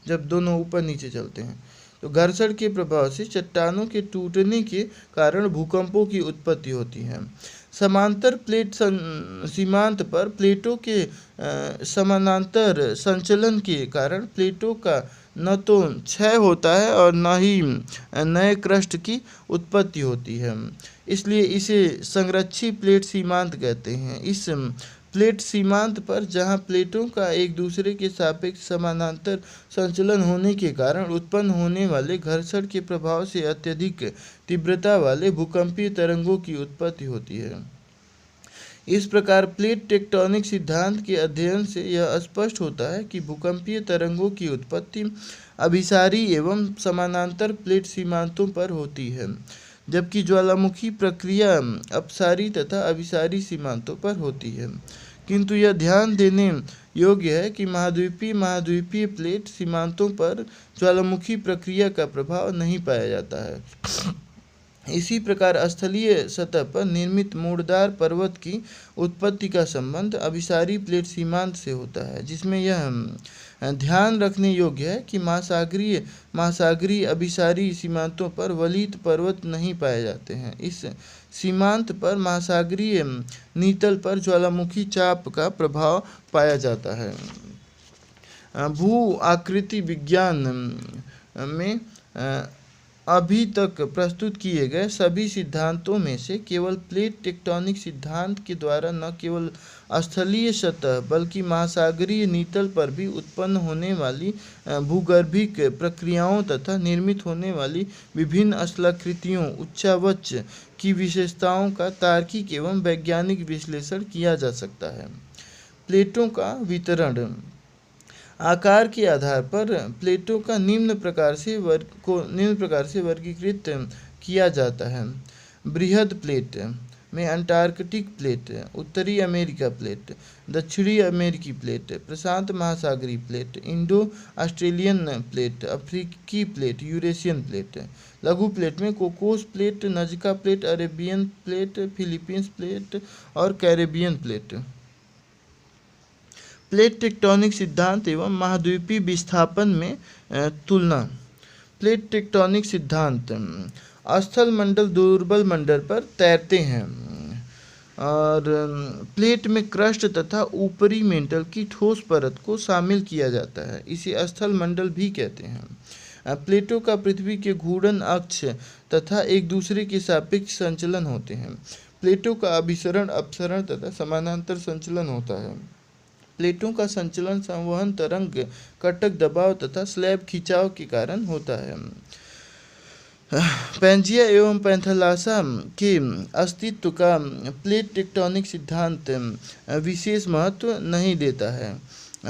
जब दोनों ऊपर नीचे चलते हैं तो घर्षण के प्रभाव से चट्टानों के टूटने के कारण भूकंपों की उत्पत्ति होती है। समांतर प्लेट सीमांत पर प्लेटों के समानांतर संचलन के कारण प्लेटों का न तो क्षय होता है और न ही नए क्रस्ट की उत्पत्ति होती है, इसलिए इसे संरक्षी प्लेट सीमांत कहते हैं। इस प्लेट सीमांत पर जहां प्लेटों का एक दूसरे के सापेक्ष समानांतर संचलन होने के कारण उत्पन्न होने वाले घर्षण के प्रभाव से अत्यधिक तीव्रता वाले भूकंपीय तरंगों की उत्पत्ति होती है। इस प्रकार प्लेट टेक्टोनिक सिद्धांत के अध्ययन से यह स्पष्ट होता है कि भूकंपीय तरंगों की उत्पत्ति अभिसारी एवं समानांतर प्लेट सीमांतों पर होती है, जबकि ज्वालामुखी प्रक्रिया अपसारी तथा अभिसारी सीमांतों पर होती है। किंतु यह ध्यान देने योग्य है कि महाद्वीपीय प्लेट सीमांतों पर ज्वालामुखी प्रक्रिया का प्रभाव नहीं पाया जाता है। इसी प्रकार स्थलीय सतह पर निर्मित मूढ़दार पर्वत की उत्पत्ति का संबंध अभिसारी प्लेट सीमांत से होता है, जिसमें यह ध्यान रखने योग्य है कि महासागरीय अभिसारी सीमांतों पर वलित पर्वत नहीं पाए जाते हैं। इस सीमांत पर महासागरीय नीतल पर ज्वालामुखी चाप का प्रभाव पाया जाता है। भू आकृति विज्ञान में अभी तक प्रस्तुत किए गए सभी सिद्धांतों में से केवल प्लेट टेक्टोनिक सिद्धांत के द्वारा न केवल स्थलीय सतह बल्कि महासागरीय नीतल पर भी उत्पन्न होने वाली भूगर्भिक प्रक्रियाओं तथा निर्मित होने वाली विभिन्न स्थलाकृतियों उच्चावच की विशेषताओं का तार्किक एवं वैज्ञानिक विश्लेषण किया जा सकता है। प्लेटों का वितरण। आकार के आधार पर प्लेटों का निम्न प्रकार से वर्गीकृत किया जाता है। बृहद प्लेट में अंटार्कटिक प्लेट, उत्तरी अमेरिका प्लेट, दक्षिणी अमेरिकी प्लेट, प्रशांत महासागरीय प्लेट, इंडो ऑस्ट्रेलियन प्लेट, अफ्रीकी प्लेट, यूरेशियन प्लेट। लघु प्लेट में Cocos plate, Nazca plate, Arabian plate, Philippines plate और कैरेबियन प्लेट। प्लेट टेक्टोनिक सिद्धांत एवं महाद्वीपीय विस्थापन में तुलना। प्लेट टेक्टोनिक सिद्धांत स्थल मंडल दुर्बल मंडल पर तैरते हैं और प्लेट में क्रस्ट तथा ऊपरी मेंटल की ठोस परत को शामिल किया जाता है। इसे स्थल मंडल भी कहते हैं। प्लेटों का पृथ्वी के घूर्णन अक्ष तथा एक दूसरे के सापेक्ष संचलन होते हैं। प्लेटों का अभिसरण, अपसरण तथा समानांतर संचलन होता है। प्लेटों का संचलन संवहन तरंग, कटक दबाव तथा स्लैब खिंचाव के कारण होता है। पैंजिया एवं पैंथालासा के अस्तित्व का प्लेट टेक्टोनिक सिद्धांत विशेष महत्व नहीं देता है।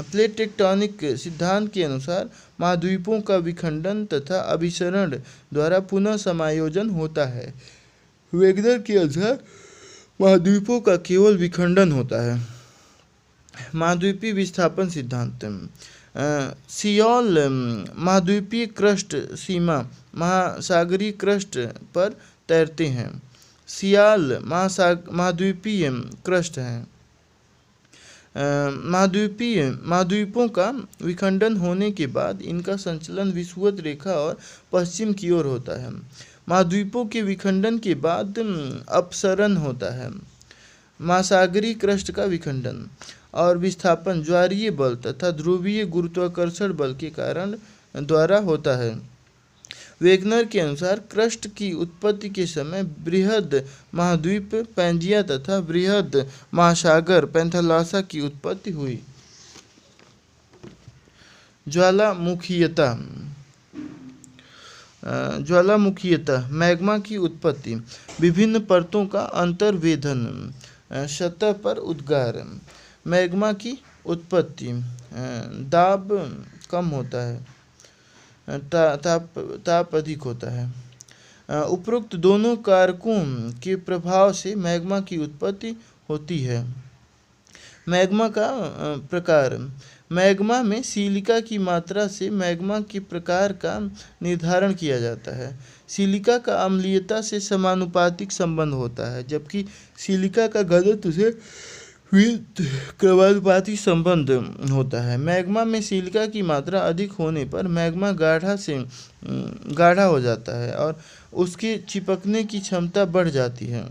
प्लेट टेक्टोनिक सिद्धांत के अनुसार महाद्वीपों का विखंडन तथा अभिसरण द्वारा पुनः समायोजन होता है। वेगनर के अनुसार महाद्वीपों का केवल विखंडन होता है। महाद्वीपीय विस्थापन सिद्धांत। सियोल महाद्वीपीय क्रस्ट सीमा महासागरीय क्रस्ट पर तैरते हैं। सियाल महाद्वीपीय क्रस्ट है। महाद्वीपों का विखंडन होने के बाद इनका संचलन विषुवत रेखा और पश्चिम की ओर होता है। महाद्वीपों के विखंडन के बाद अपसरण होता है। महासागरीय क्रस्ट का विखंडन और विस्थापन ज्वारीय बल तथा ध्रुवीय गुरुत्वाकर्षण बल के कारण द्वारा होता है। वेगनर के अनुसार क्रस्ट की उत्पत्ति के समय बृहद महाद्वीप पैंजिया तथा बृहद महासागर पैंथालासा की उत्पत्ति हुई। ज्वालामुखीयता मैग्मा की उत्पत्ति, विभिन्न परतों का अंतर्वेधन, सतह पर उद्गार। मैग्मा की उत्पत्ति, दाब कम होता है, ताप अधिक होता है। उपरोक्त दोनों कारकों के प्रभाव से मैग्मा की उत्पत्ति होती है। मैग्मा का प्रकार। मैग्मा में सिलिका की मात्रा से मैग्मा के प्रकार का निर्धारण किया जाता है। सिलिका का अम्लीयता से समानुपातिक संबंध होता है, जबकि सिलिका का घनत्व से क्रमानुपातिक संबंध होता है। मैग्मा में सिलिका की मात्रा अधिक होने पर मैग्मा गाढ़ा हो जाता है और उसके चिपकने की क्षमता बढ़ जाती है।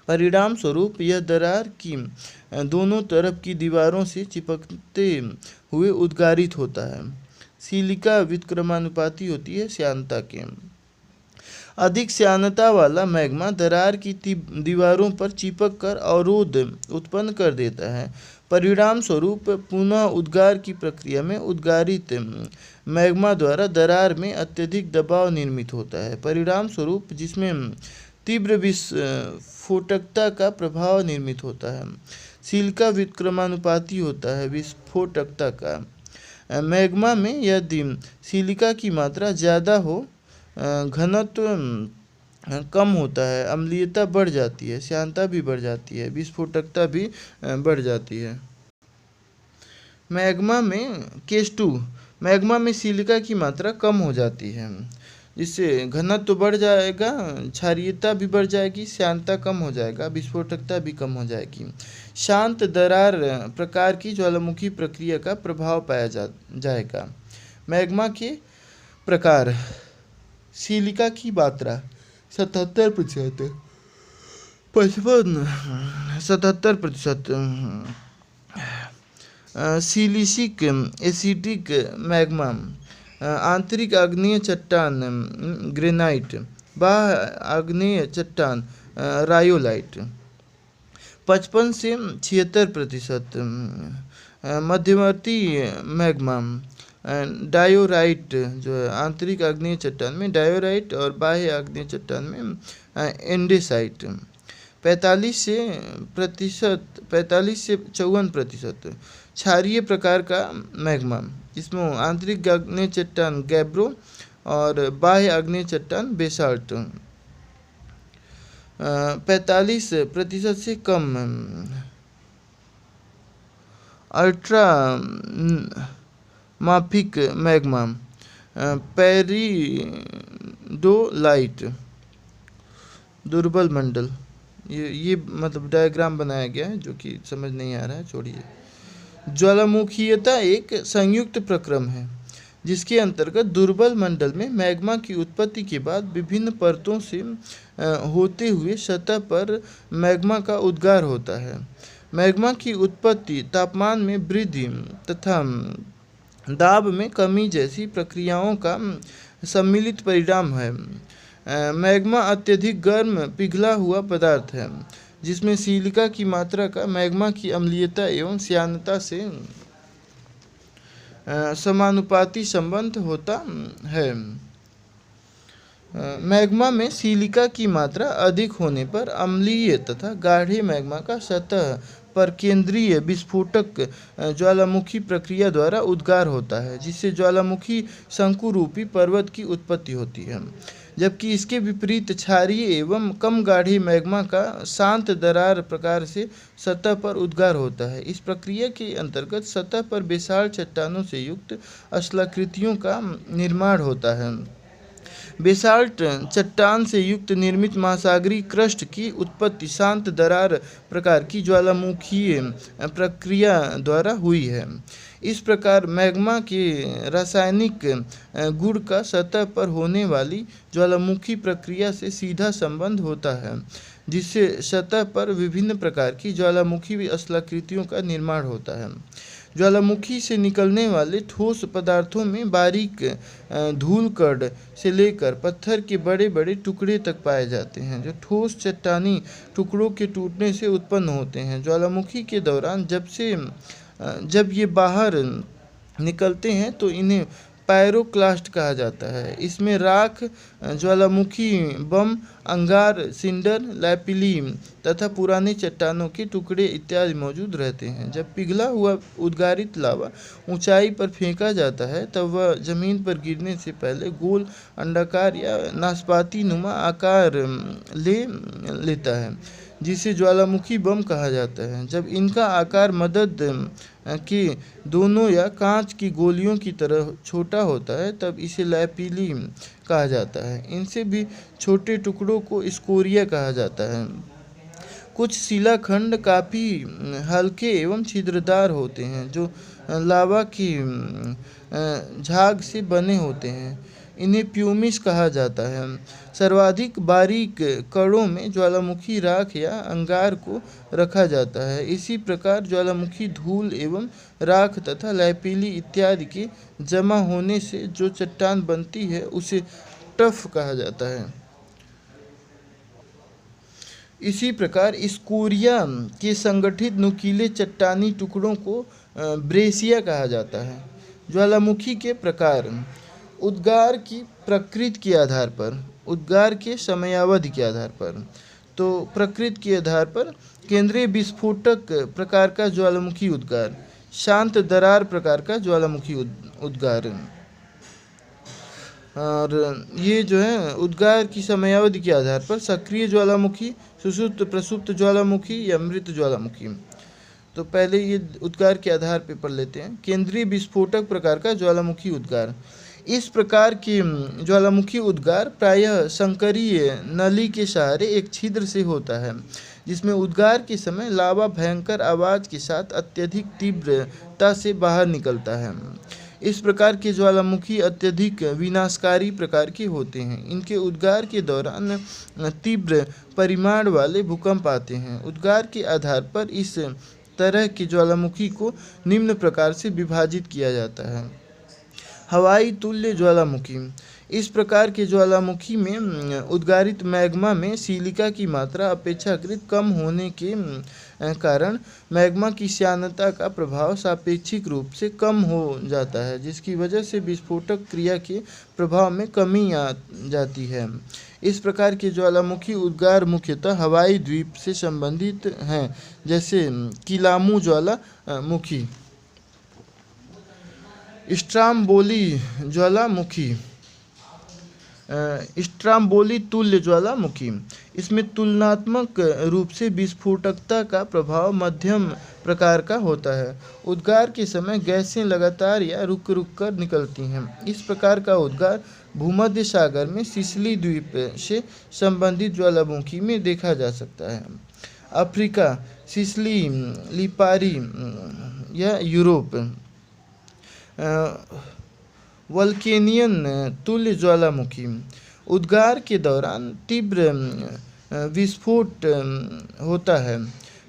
परिणाम स्वरूप यह दरार की दोनों तरफ की दीवारों से चिपकते हुए उद्गारित होता है। सिलिका व्युत्क्रमानुपाती होती है श्यानता के। अधिक श्यानता वाला मैग्मा दरार की दीवारों पर चिपक कर अवरोध उत्पन्न कर देता है। परिणाम स्वरूप पुनः उद्गार की प्रक्रिया में उद्गारित मैग्मा द्वारा दरार में अत्यधिक दबाव निर्मित होता है। परिणाम स्वरूप जिसमें तीव्र विस्फोटकता का प्रभाव निर्मित होता है। सिलिका विक्रमानुपाती होता है विस्फोटकता का। मैग्मा में यदि सिलिका की मात्रा ज़्यादा हो, घनत्व कम होता है, अम्लीयता बढ़ जाती है, श्यानता भी बढ़ जाती है, विस्फोटकता भी बढ़ जाती है। मैग्मा में केस 2, मैग्मा में सिलिका की मात्रा कम हो जाती है, जिससे घनत्व तो बढ़ जाएगा, क्षारीयता भी बढ़ जाएगी, श्यानता कम हो जाएगा, विस्फोटकता भी कम हो जाएगी। शांत दरार प्रकार की ज्वालामुखी प्रक्रिया का प्रभाव पाया जाएगा। मैग्मा के प्रकार: सिलिका की मात्रा 77%, 77%, सिलिसिक एसिडिक मैग्मा, आंतरिक आग्नेय चट्टान ग्रेनाइट, बाह्य आग्नेय चट्टान रायोलाइट 55 से 76%, मध्यवर्ती मैग्मा डायोराइट जो है आंतरिक आग्नेय चट्टान में डायोराइट और बाह्य आग्नेय चट्टान में एंडेसाइट 45 से 54%, क्षारीय प्रकार का मैग्मा जिसमें आंतरिक आग्नेय चट्टान गैब्रो और बाह्य आग्नेय चट्टान बेसाल्ट 45% से कम, अल्ट्रा माफिक मैग्मा पेरिडोलाइट दुर्बल मंडल। ये मतलब डायग्राम बनाया गया है जो कि समझ नहीं आ रहा है, छोड़िए। ज्वालामुखीयता एक संयुक्त प्रक्रम है जिसके अंतर्गत दुर्बल मंडल में मैग्मा की उत्पत्ति के बाद विभिन्न परतों से होते हुए सतह पर मैग्मा का उद्गार होता है। मैग्मा की उत्पत्ति तापमान में वृद्धि तथा दाब में कमी जैसी प्रक्रियाओं का सम्मिलित परिणाम है। मैग्मा अत्यधिक गर्म पिघला हुआ पदार्थ है जिसमें सिलिका की मात्रा का मैग्मा की अम्लीयता एवं श्यानता से समानुपाती संबंध होता है। मैग्मा में सिलिका की मात्रा अधिक होने पर अम्लीय तथा गाढ़े मैग्मा का सतह पर केंद्रीय विस्फोटक ज्वालामुखी प्रक्रिया द्वारा उद्गार होता है, जिससे ज्वालामुखी शंकु रूपी पर्वत की उत्पत्ति होती है। जबकि इसके विपरीत क्षारीय एवं कम गाढ़े मैग्मा का शांत दरार प्रकार से सतह पर उद्गार होता है। इस प्रक्रिया के अंतर्गत सतह पर बेसाल्ट चट्टानों से युक्त स्थलाकृतियों का निर्माण होता है। बेसाल्ट चट्टान से युक्त निर्मित महासागरीय क्रस्ट की उत्पत्ति शांत दरार प्रकार की ज्वालामुखीय प्रक्रिया द्वारा हुई है। इस प्रकार मैग्मा के रासायनिक गुण का सतह पर होने वाली ज्वालामुखी प्रक्रिया से सीधा संबंध होता है, जिससे सतह पर विभिन्न प्रकार की ज्वालामुखी स्थलाकृतियों का निर्माण होता है। ज्वालामुखी से निकलने वाले ठोस पदार्थों में बारीक धूलकण से लेकर पत्थर के बड़े बड़े टुकड़े तक पाए जाते हैं, जो ठोस चट्टानी टुकड़ों के टूटने से उत्पन्न होते हैं। ज्वालामुखी के दौरान जब ये बाहर निकलते हैं तो इन्हें पायरोक्लास्ट कहा जाता है। इसमें राख, ज्वालामुखी बम, अंगार, सिंडर, लैपिली तथा पुरानी चट्टानों के टुकड़े इत्यादि मौजूद रहते हैं। जब पिघला हुआ उद्गारित लावा ऊंचाई पर फेंका जाता है तब वह जमीन पर गिरने से पहले गोल, अंडाकार या नाशपाती नुमा आकार ले लेता है, जिसे ज्वालामुखी बम कहा जाता है। जब इनका आकार मदद के दोनों या कांच की गोलियों की तरह छोटा होता है तब इसे लैपिली कहा जाता है। इनसे भी छोटे टुकड़ों को स्कोरिया कहा जाता है। कुछ शिलाखंड काफ़ी हल्के एवं छिद्रदार होते हैं जो लावा की झाग से बने होते हैं। इन्हें प्यूमिस कहा जाता है। सर्वाधिक बारीक कणों में ज्वालामुखी राख या अंगार को रखा जाता है। इसी प्रकार ज्वालामुखी धूल एवं राख तथा लैपिली इत्यादि के जमा होने से जो चट्टान बनती है उसे टफ कहा जाता है। इसी प्रकार स्कोरिया के संगठित नुकीले चट्टानी टुकड़ों को ब्रेसिया कहा जाता है। ज्वालामुखी के प्रकार: उद्गार की प्रकृति के आधार पर उद्गार के समयावधि के आधार पर। तो प्रकृति के आधार पर केंद्रीय विस्फोटक प्रकार का ज्वालामुखी उद्गार, शांत दरार प्रकार का ज्वालामुखी उद्गार। और ये जो है उद्गार की समयावधि के आधार पर सक्रिय ज्वालामुखी, सुषुप्त प्रसुप्त ज्वालामुखी या मृत ज्वालामुखी। तो पहले ये उद्गार के आधार पे पढ़ लेते हैं। केंद्रीय विस्फोटक प्रकार का ज्वालामुखी उद्गार। इस प्रकार के ज्वालामुखी उद्गार प्रायः संकरीय नली के सहारे एक छिद्र से होता है, जिसमें उद्गार के समय लावा भयंकर आवाज़ के साथ अत्यधिक तीव्रता से बाहर निकलता है। इस प्रकार के ज्वालामुखी अत्यधिक विनाशकारी प्रकार के होते हैं। इनके उद्गार के दौरान तीव्र परिमाण वाले भूकंप आते हैं। उद्गार के आधार पर इस तरह के ज्वालामुखी को निम्न प्रकार से विभाजित किया जाता है। हवाई तुल्य ज्वालामुखी। इस प्रकार के ज्वालामुखी में उद्गारित मैग्मा में सिलिका की मात्रा अपेक्षाकृत कम होने के कारण मैग्मा की श्यानता का प्रभाव सापेक्षिक रूप से कम हो जाता है, जिसकी वजह से विस्फोटक क्रिया के प्रभाव में कमी आ जाती है। इस प्रकार के ज्वालामुखी उद्गार मुख्यतः हवाई द्वीप से संबंधित हैं, जैसे किलामू ज्वालामुखी, स्ट्राम्बोली ज्वालामुखी, स्ट्राम्बोली तुल्य ज्वालामुखी। इसमें तुलनात्मक रूप से विस्फोटकता का प्रभाव मध्यम प्रकार का होता है। उद्गार के समय गैसें लगातार या रुक रुक कर निकलती हैं। इस प्रकार का उद्गार भूमध्य सागर में सिसिली द्वीप से संबंधित ज्वालामुखी में देखा जा सकता है। अफ्रीका, सिसिली, लिपारी या यूरोप। वल्केनियन तुल्य ज्वालामुखी। उद्गार के दौरान तीव्र विस्फोट होता है।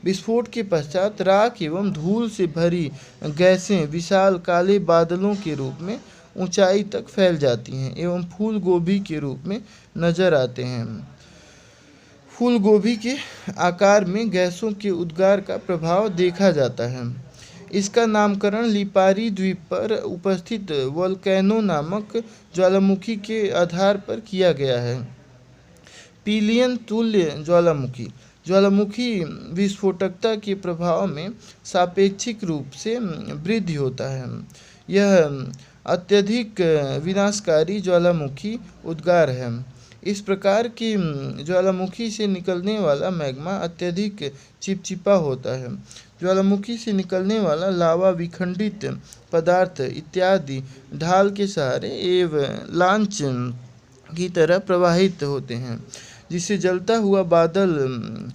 विस्फोट के पश्चात राख एवं धूल से भरी गैसें विशाल काले बादलों के रूप में ऊंचाई तक फैल जाती हैं एवं फूल गोभी के रूप में नजर आते हैं। फूल गोभी के आकार में गैसों के उद्गार का प्रभाव देखा जाता है। इसका नामकरण लिपारी द्वीप पर उपस्थित वोल्केनो नामक ज्वालामुखी के आधार पर किया गया है। पिलियन तुल्य ज्वालामुखी। ज्वालामुखी विस्फोटकता के प्रभाव में सापेक्षिक रूप से वृद्धि होता है। यह अत्यधिक विनाशकारी ज्वालामुखी उद्गार है। इस प्रकार की ज्वालामुखी से निकलने वाला मैग्मा अत्यधिक चिपचिपा होता है। ज्वालामुखी से निकलने वाला लावा विखंडित पदार्थ इत्यादि ढाल के सहारे एवं लांच की तरह प्रवाहित होते हैं, जिससे जलता हुआ बादल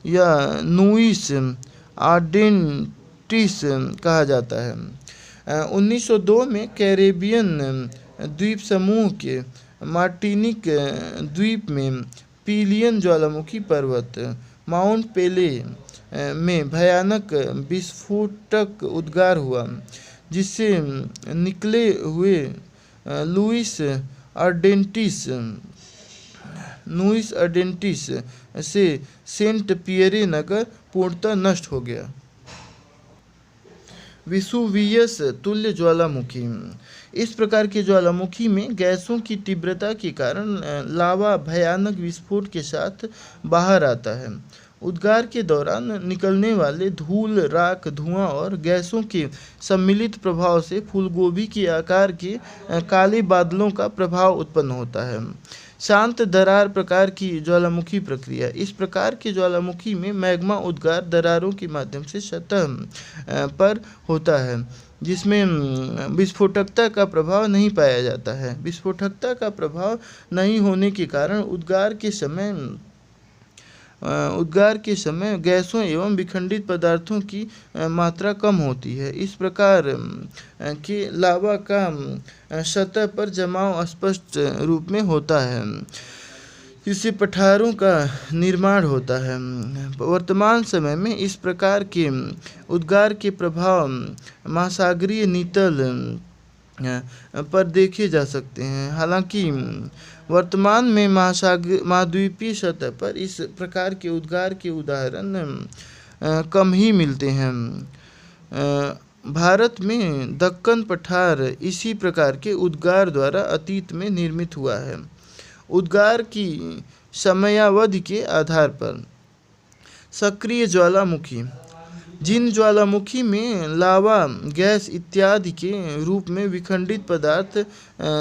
या नूइस आर्डेंटिस कहा जाता है। 1902 में कैरेबियन द्वीप समूह के मार्टिनिक द्वीप में पिलियन ज्वालामुखी पर्वत माउंट पेले में भयानक विस्फोटक उद्गार हुआ, जिससे निकले हुए लुइस अर्डेंटिस से सेंट पियरे नगर पूर्णतः नष्ट हो गया। विसुवियस तुल्य ज्वालामुखी। इस प्रकार के ज्वालामुखी में गैसों की तीव्रता के कारण लावा भयानक विस्फोट के साथ बाहर आता है। उद्गार के दौरान निकलने वाले धूल, राख, धुआं और गैसों के सम्मिलित प्रभाव से फूलगोभी के आकार के काले बादलों का प्रभाव उत्पन्न होता है। शांत दरार प्रकार की ज्वालामुखी प्रक्रिया। इस प्रकार के ज्वालामुखी में मैग्मा उद्गार दरारों के माध्यम से सतह पर होता है, जिसमें विस्फोटकता का प्रभाव नहीं पाया जाता है। विस्फोटकता का प्रभाव नहीं होने के कारण उद्गार के समय गैसों एवं विखंडित पदार्थों की मात्रा कम होती है। इस प्रकार के लावा का सतह पर जमाव स्पष्ट रूप में होता है, इससे पठारों का निर्माण होता है। वर्तमान समय में इस प्रकार के उद्गार के प्रभाव महासागरीय नीतल पर देखे जा सकते हैं। हालांकि वर्तमान में महाद्वीपीय सतह पर इस प्रकार के उद्गार के उदाहरण कम ही मिलते हैं। भारत में दक्कन पठार इसी प्रकार के उद्गार द्वारा अतीत में निर्मित हुआ है। उद्गार की समयावधि के आधार पर सक्रिय ज्वालामुखी, जिन ज्वालामुखी में लावा, गैस इत्यादि के रूप में विखंडित पदार्थ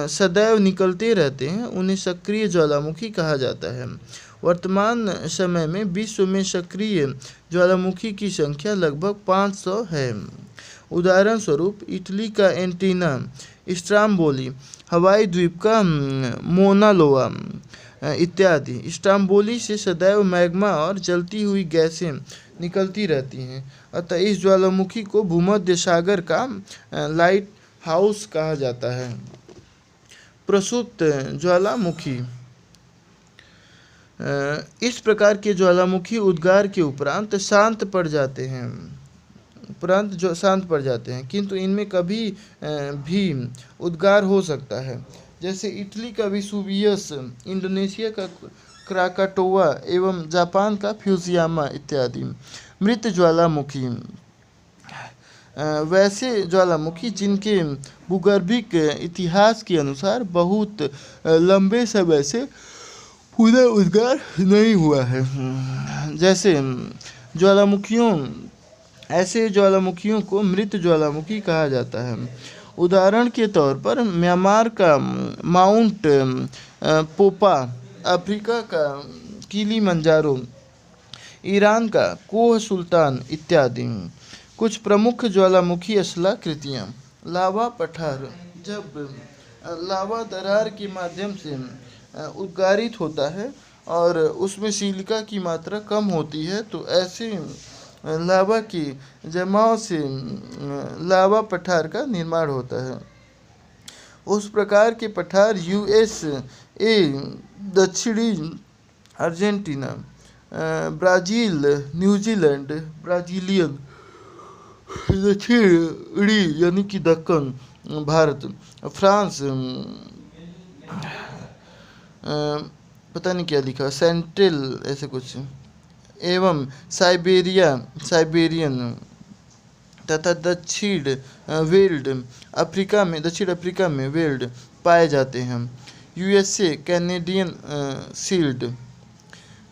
सदैव निकलते रहते हैं, उन्हें सक्रिय ज्वालामुखी कहा जाता है। वर्तमान समय में विश्व में सक्रिय ज्वालामुखी की संख्या लगभग 500 है। उदाहरण स्वरूप इटली का एंटीना स्ट्राम्बोली, हवाई द्वीप का मोना लोआ इत्यादि। स्ट्राम्बोली से सदैव मैग्मा और जलती हुई गैसें निकलती रहती हैं, अतः इस ज्वालामुखी को भूमध्य सागर का लाइट हाउस कहा जाता है। प्रसुप्त ज्वालामुखी, इस प्रकार के ज्वालामुखी उद्गार के उपरांत शांत पड़ जाते हैं, किंतु इनमें कभी भी उद्गार हो सकता है, जैसे इटली का विसुवियस, इंडोनेशिया का क्राकाटोआ एवं जापान का फ्यूजियामा इत्यादि। मृत ज्वालामुखी, वैसे ज्वालामुखी जिनके भूगर्भिक इतिहास के अनुसार बहुत लंबे समय से पुनः उद्गार नहीं हुआ है, ऐसे ज्वालामुखियों को मृत ज्वालामुखी कहा जाता है। उदाहरण के तौर पर म्यांमार का माउंट पोपा, अफ्रीका का किलिमंजारो, ईरान का कोह सुल्तान इत्यादि। कुछ प्रमुख ज्वालामुखी स्थलाकृतियाँ। लावा पठार, जब लावा दरार के माध्यम से उद्गारित होता है और उसमें सिलिका की मात्रा कम होती है, तो ऐसे लावा के जमाव से लावा पठार का निर्माण होता है। उस प्रकार के पठार USA, दक्षिणी अर्जेंटीना, ब्राज़ील, न्यूजीलैंड, ब्राज़ीलियन, दक्षिणी यानी कि दक्कन भारत, फ्रांस, पता नहीं क्या लिखा, सेंट्रल ऐसे कुछ, एवं साइबेरियन तथा दक्षिण अफ्रीका में वेल्ड पाए जाते हैं। USA, Canadian sealed.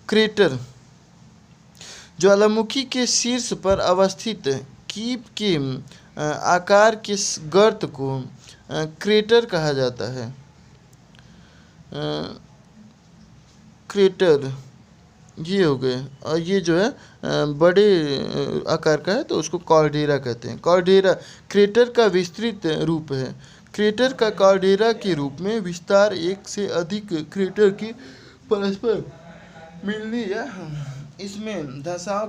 क्रेटर, ज्वालामुखी के शीर्ष पर अवस्थित कीप के आकार के गर्त को क्रेटर कहा जाता है। क्रेटर ये हो गए, और ये जो है बड़े आकार का है तो उसको कॉल्डेरा कहते हैं। कॉल्डेरा क्रेटर का विस्तृत रूप है। क्रेटर का कॉल्डेरा के रूप में विस्तार एक से अधिक क्रेटर के परस्पर मिलने या इसमें धंसाव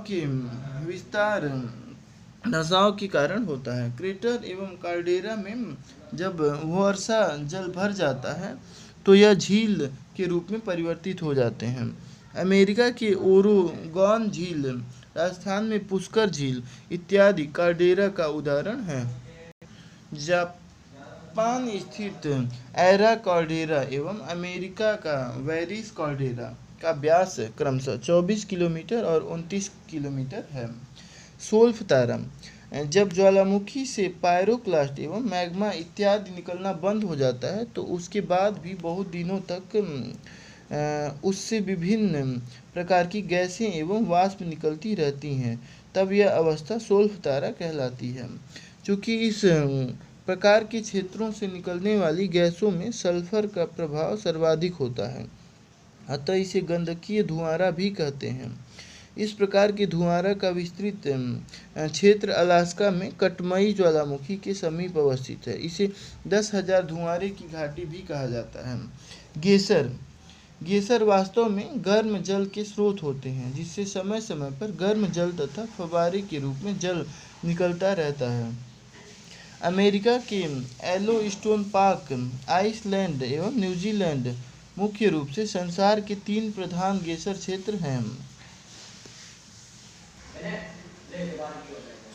के कारण होता है। क्रेटर एवं कॉल्डेरा में जब वर्षा जल भर जाता है तो यह झील के रूप में परिवर्तित हो जाते हैं। अमेरिका की ओरेगॉन झील, राजस्थान में पुष्कर झील इत्यादि कॉल्डेरा का उदाहरण है। जापान स्थित एरा कॉल्डेरा एवं अमेरिका का वेरिस कॉल्डेरा का व्यास क्रमशः 24 किलोमीटर और 29 किलोमीटर है। सोल्फ तारा, जब ज्वालामुखी से पायरोक्लास्ट एवं मैग्मा इत्यादि निकलना बंद हो जाता है तो उसके बाद भी बहुत दिनों तक उससे विभिन्न प्रकार की गैसें एवं वाष्प निकलती रहती हैं, तब यह अवस्था सोल्फ तारा कहलाती है। चूँकि इस प्रकार के क्षेत्रों से निकलने वाली गैसों में सल्फर का प्रभाव सर्वाधिक होता है, अतः इसे गंधकीय धुआंरा भी कहते हैं। इस प्रकार के धुआंरा का विस्तृत क्षेत्र अलास्का में कटमई ज्वालामुखी के समीप अवस्थित है। इसे 10,000 धुआंरे की घाटी भी कहा जाता है। गेसर वास्तव में गर्म जल के स्रोत होते हैं, जिससे समय समय पर गर्म जल तथा फव्वारे के रूप में जल निकलता रहता है। अमेरिका के येलोस्टोन पार्क, आइसलैंड एवं न्यूजीलैंड मुख्य रूप से संसार के 3 प्रधान गेसर क्षेत्र हैं।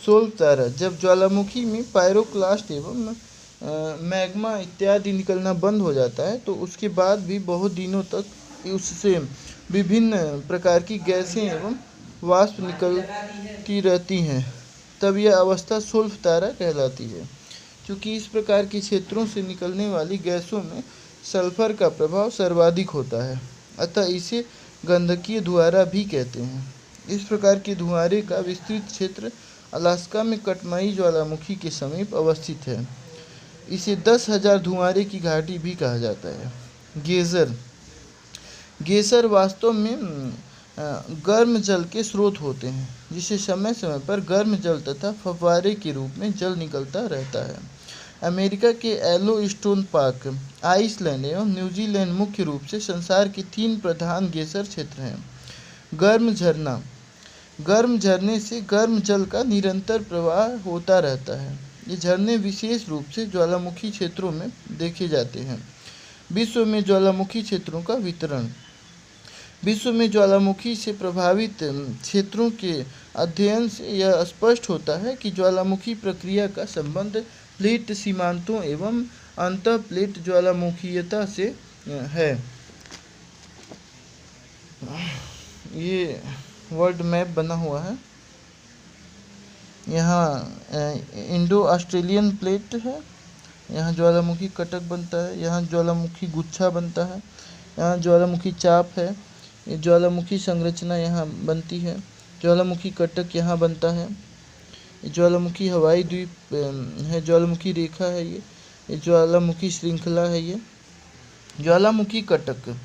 सोल्फ तारा, जब ज्वालामुखी में पायरोक्लास्ट एवं मैग्मा इत्यादि निकलना बंद हो जाता है तो उसके बाद भी बहुत दिनों तक उससे विभिन्न प्रकार की गैसें एवं वाष्प निकलती रहती हैं, तब यह अवस्था सुल्फ तारा कहलाती है। क्योंकि इस प्रकार के क्षेत्रों से निकलने वाली गैसों में सल्फर का प्रभाव सर्वाधिक होता है, अतः इसे गंधकीय धुआरा भी कहते हैं। इस प्रकार के धुआरे का विस्तृत क्षेत्र अलास्का में कटमाई ज्वालामुखी के समीप अवस्थित है। इसे 10,000 धुआरे की घाटी भी कहा जाता है। गेज़र गेसर वास्तव में गर्म जल के स्रोत होते हैं, जिसे समय समय पर गर्म जल तथा फव्वारे के रूप में जल निकलता रहता है। अमेरिका के येलोस्टोन पार्क, आइसलैंड एवं न्यूजीलैंड मुख्य रूप से संसार के 3 प्रधान गेसर क्षेत्र हैं। गर्म झरना, गर्म झरने से गर्म जल का निरंतर प्रवाह होता रहता है। ये झरने विशेष रूप से ज्वालामुखी क्षेत्रों में देखे जाते हैं। विश्व में ज्वालामुखी क्षेत्रों का वितरण। विश्व में ज्वालामुखी से प्रभावित क्षेत्रों के अध्ययन से यह स्पष्ट होता है कि ज्वालामुखी प्रक्रिया का संबंध प्लेट सीमांतों एवं अंतः प्लेट ज्वालामुखीयता से है। ये वर्ल्ड मैप बना हुआ है। यहाँ इंडो ऑस्ट्रेलियन प्लेट है, यहाँ ज्वालामुखी कटक बनता है, यहाँ ज्वालामुखी गुच्छा बनता है, यहाँ ज्वालामुखी चाप है, ये ज्वालामुखी संरचना यहाँ बनती है, ज्वालामुखी कटक यहाँ बनता है, ये ज्वालामुखी हवाई द्वीप है, ज्वालामुखी रेखा है, ये ज्वालामुखी श्रृंखला है। ये ज्वालामुखी कटक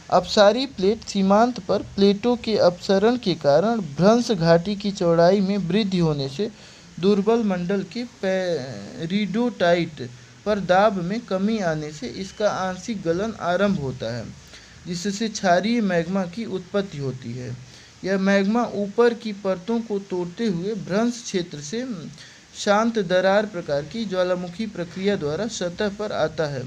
अपसारी प्लेट सीमांत पर प्लेटों के अपसरण के कारण भ्रंश घाटी की चौड़ाई में वृद्धि होने से दुर्बल मंडल के पेरिडोटाइट पर दाब में कमी आने से इसका आंशिक गलन आरंभ होता है, जिससे क्षारीय मैग्मा की उत्पत्ति होती है। यह मैग्मा ऊपर की परतों को तोड़ते हुए भ्रंश क्षेत्र से शांत दरार प्रकार की ज्वालामुखी प्रक्रिया द्वारा सतह पर आता है,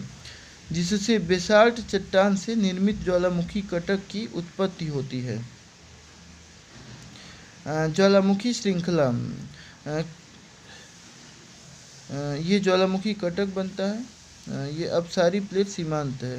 जिससे बेसाल्ट चट्टान से निर्मित ज्वालामुखी कटक की उत्पत्ति होती है। ज्वालामुखी श्रृंखला, ये ज्वालामुखी कटक बनता है, ये अपसारी प्लेट सीमांत है।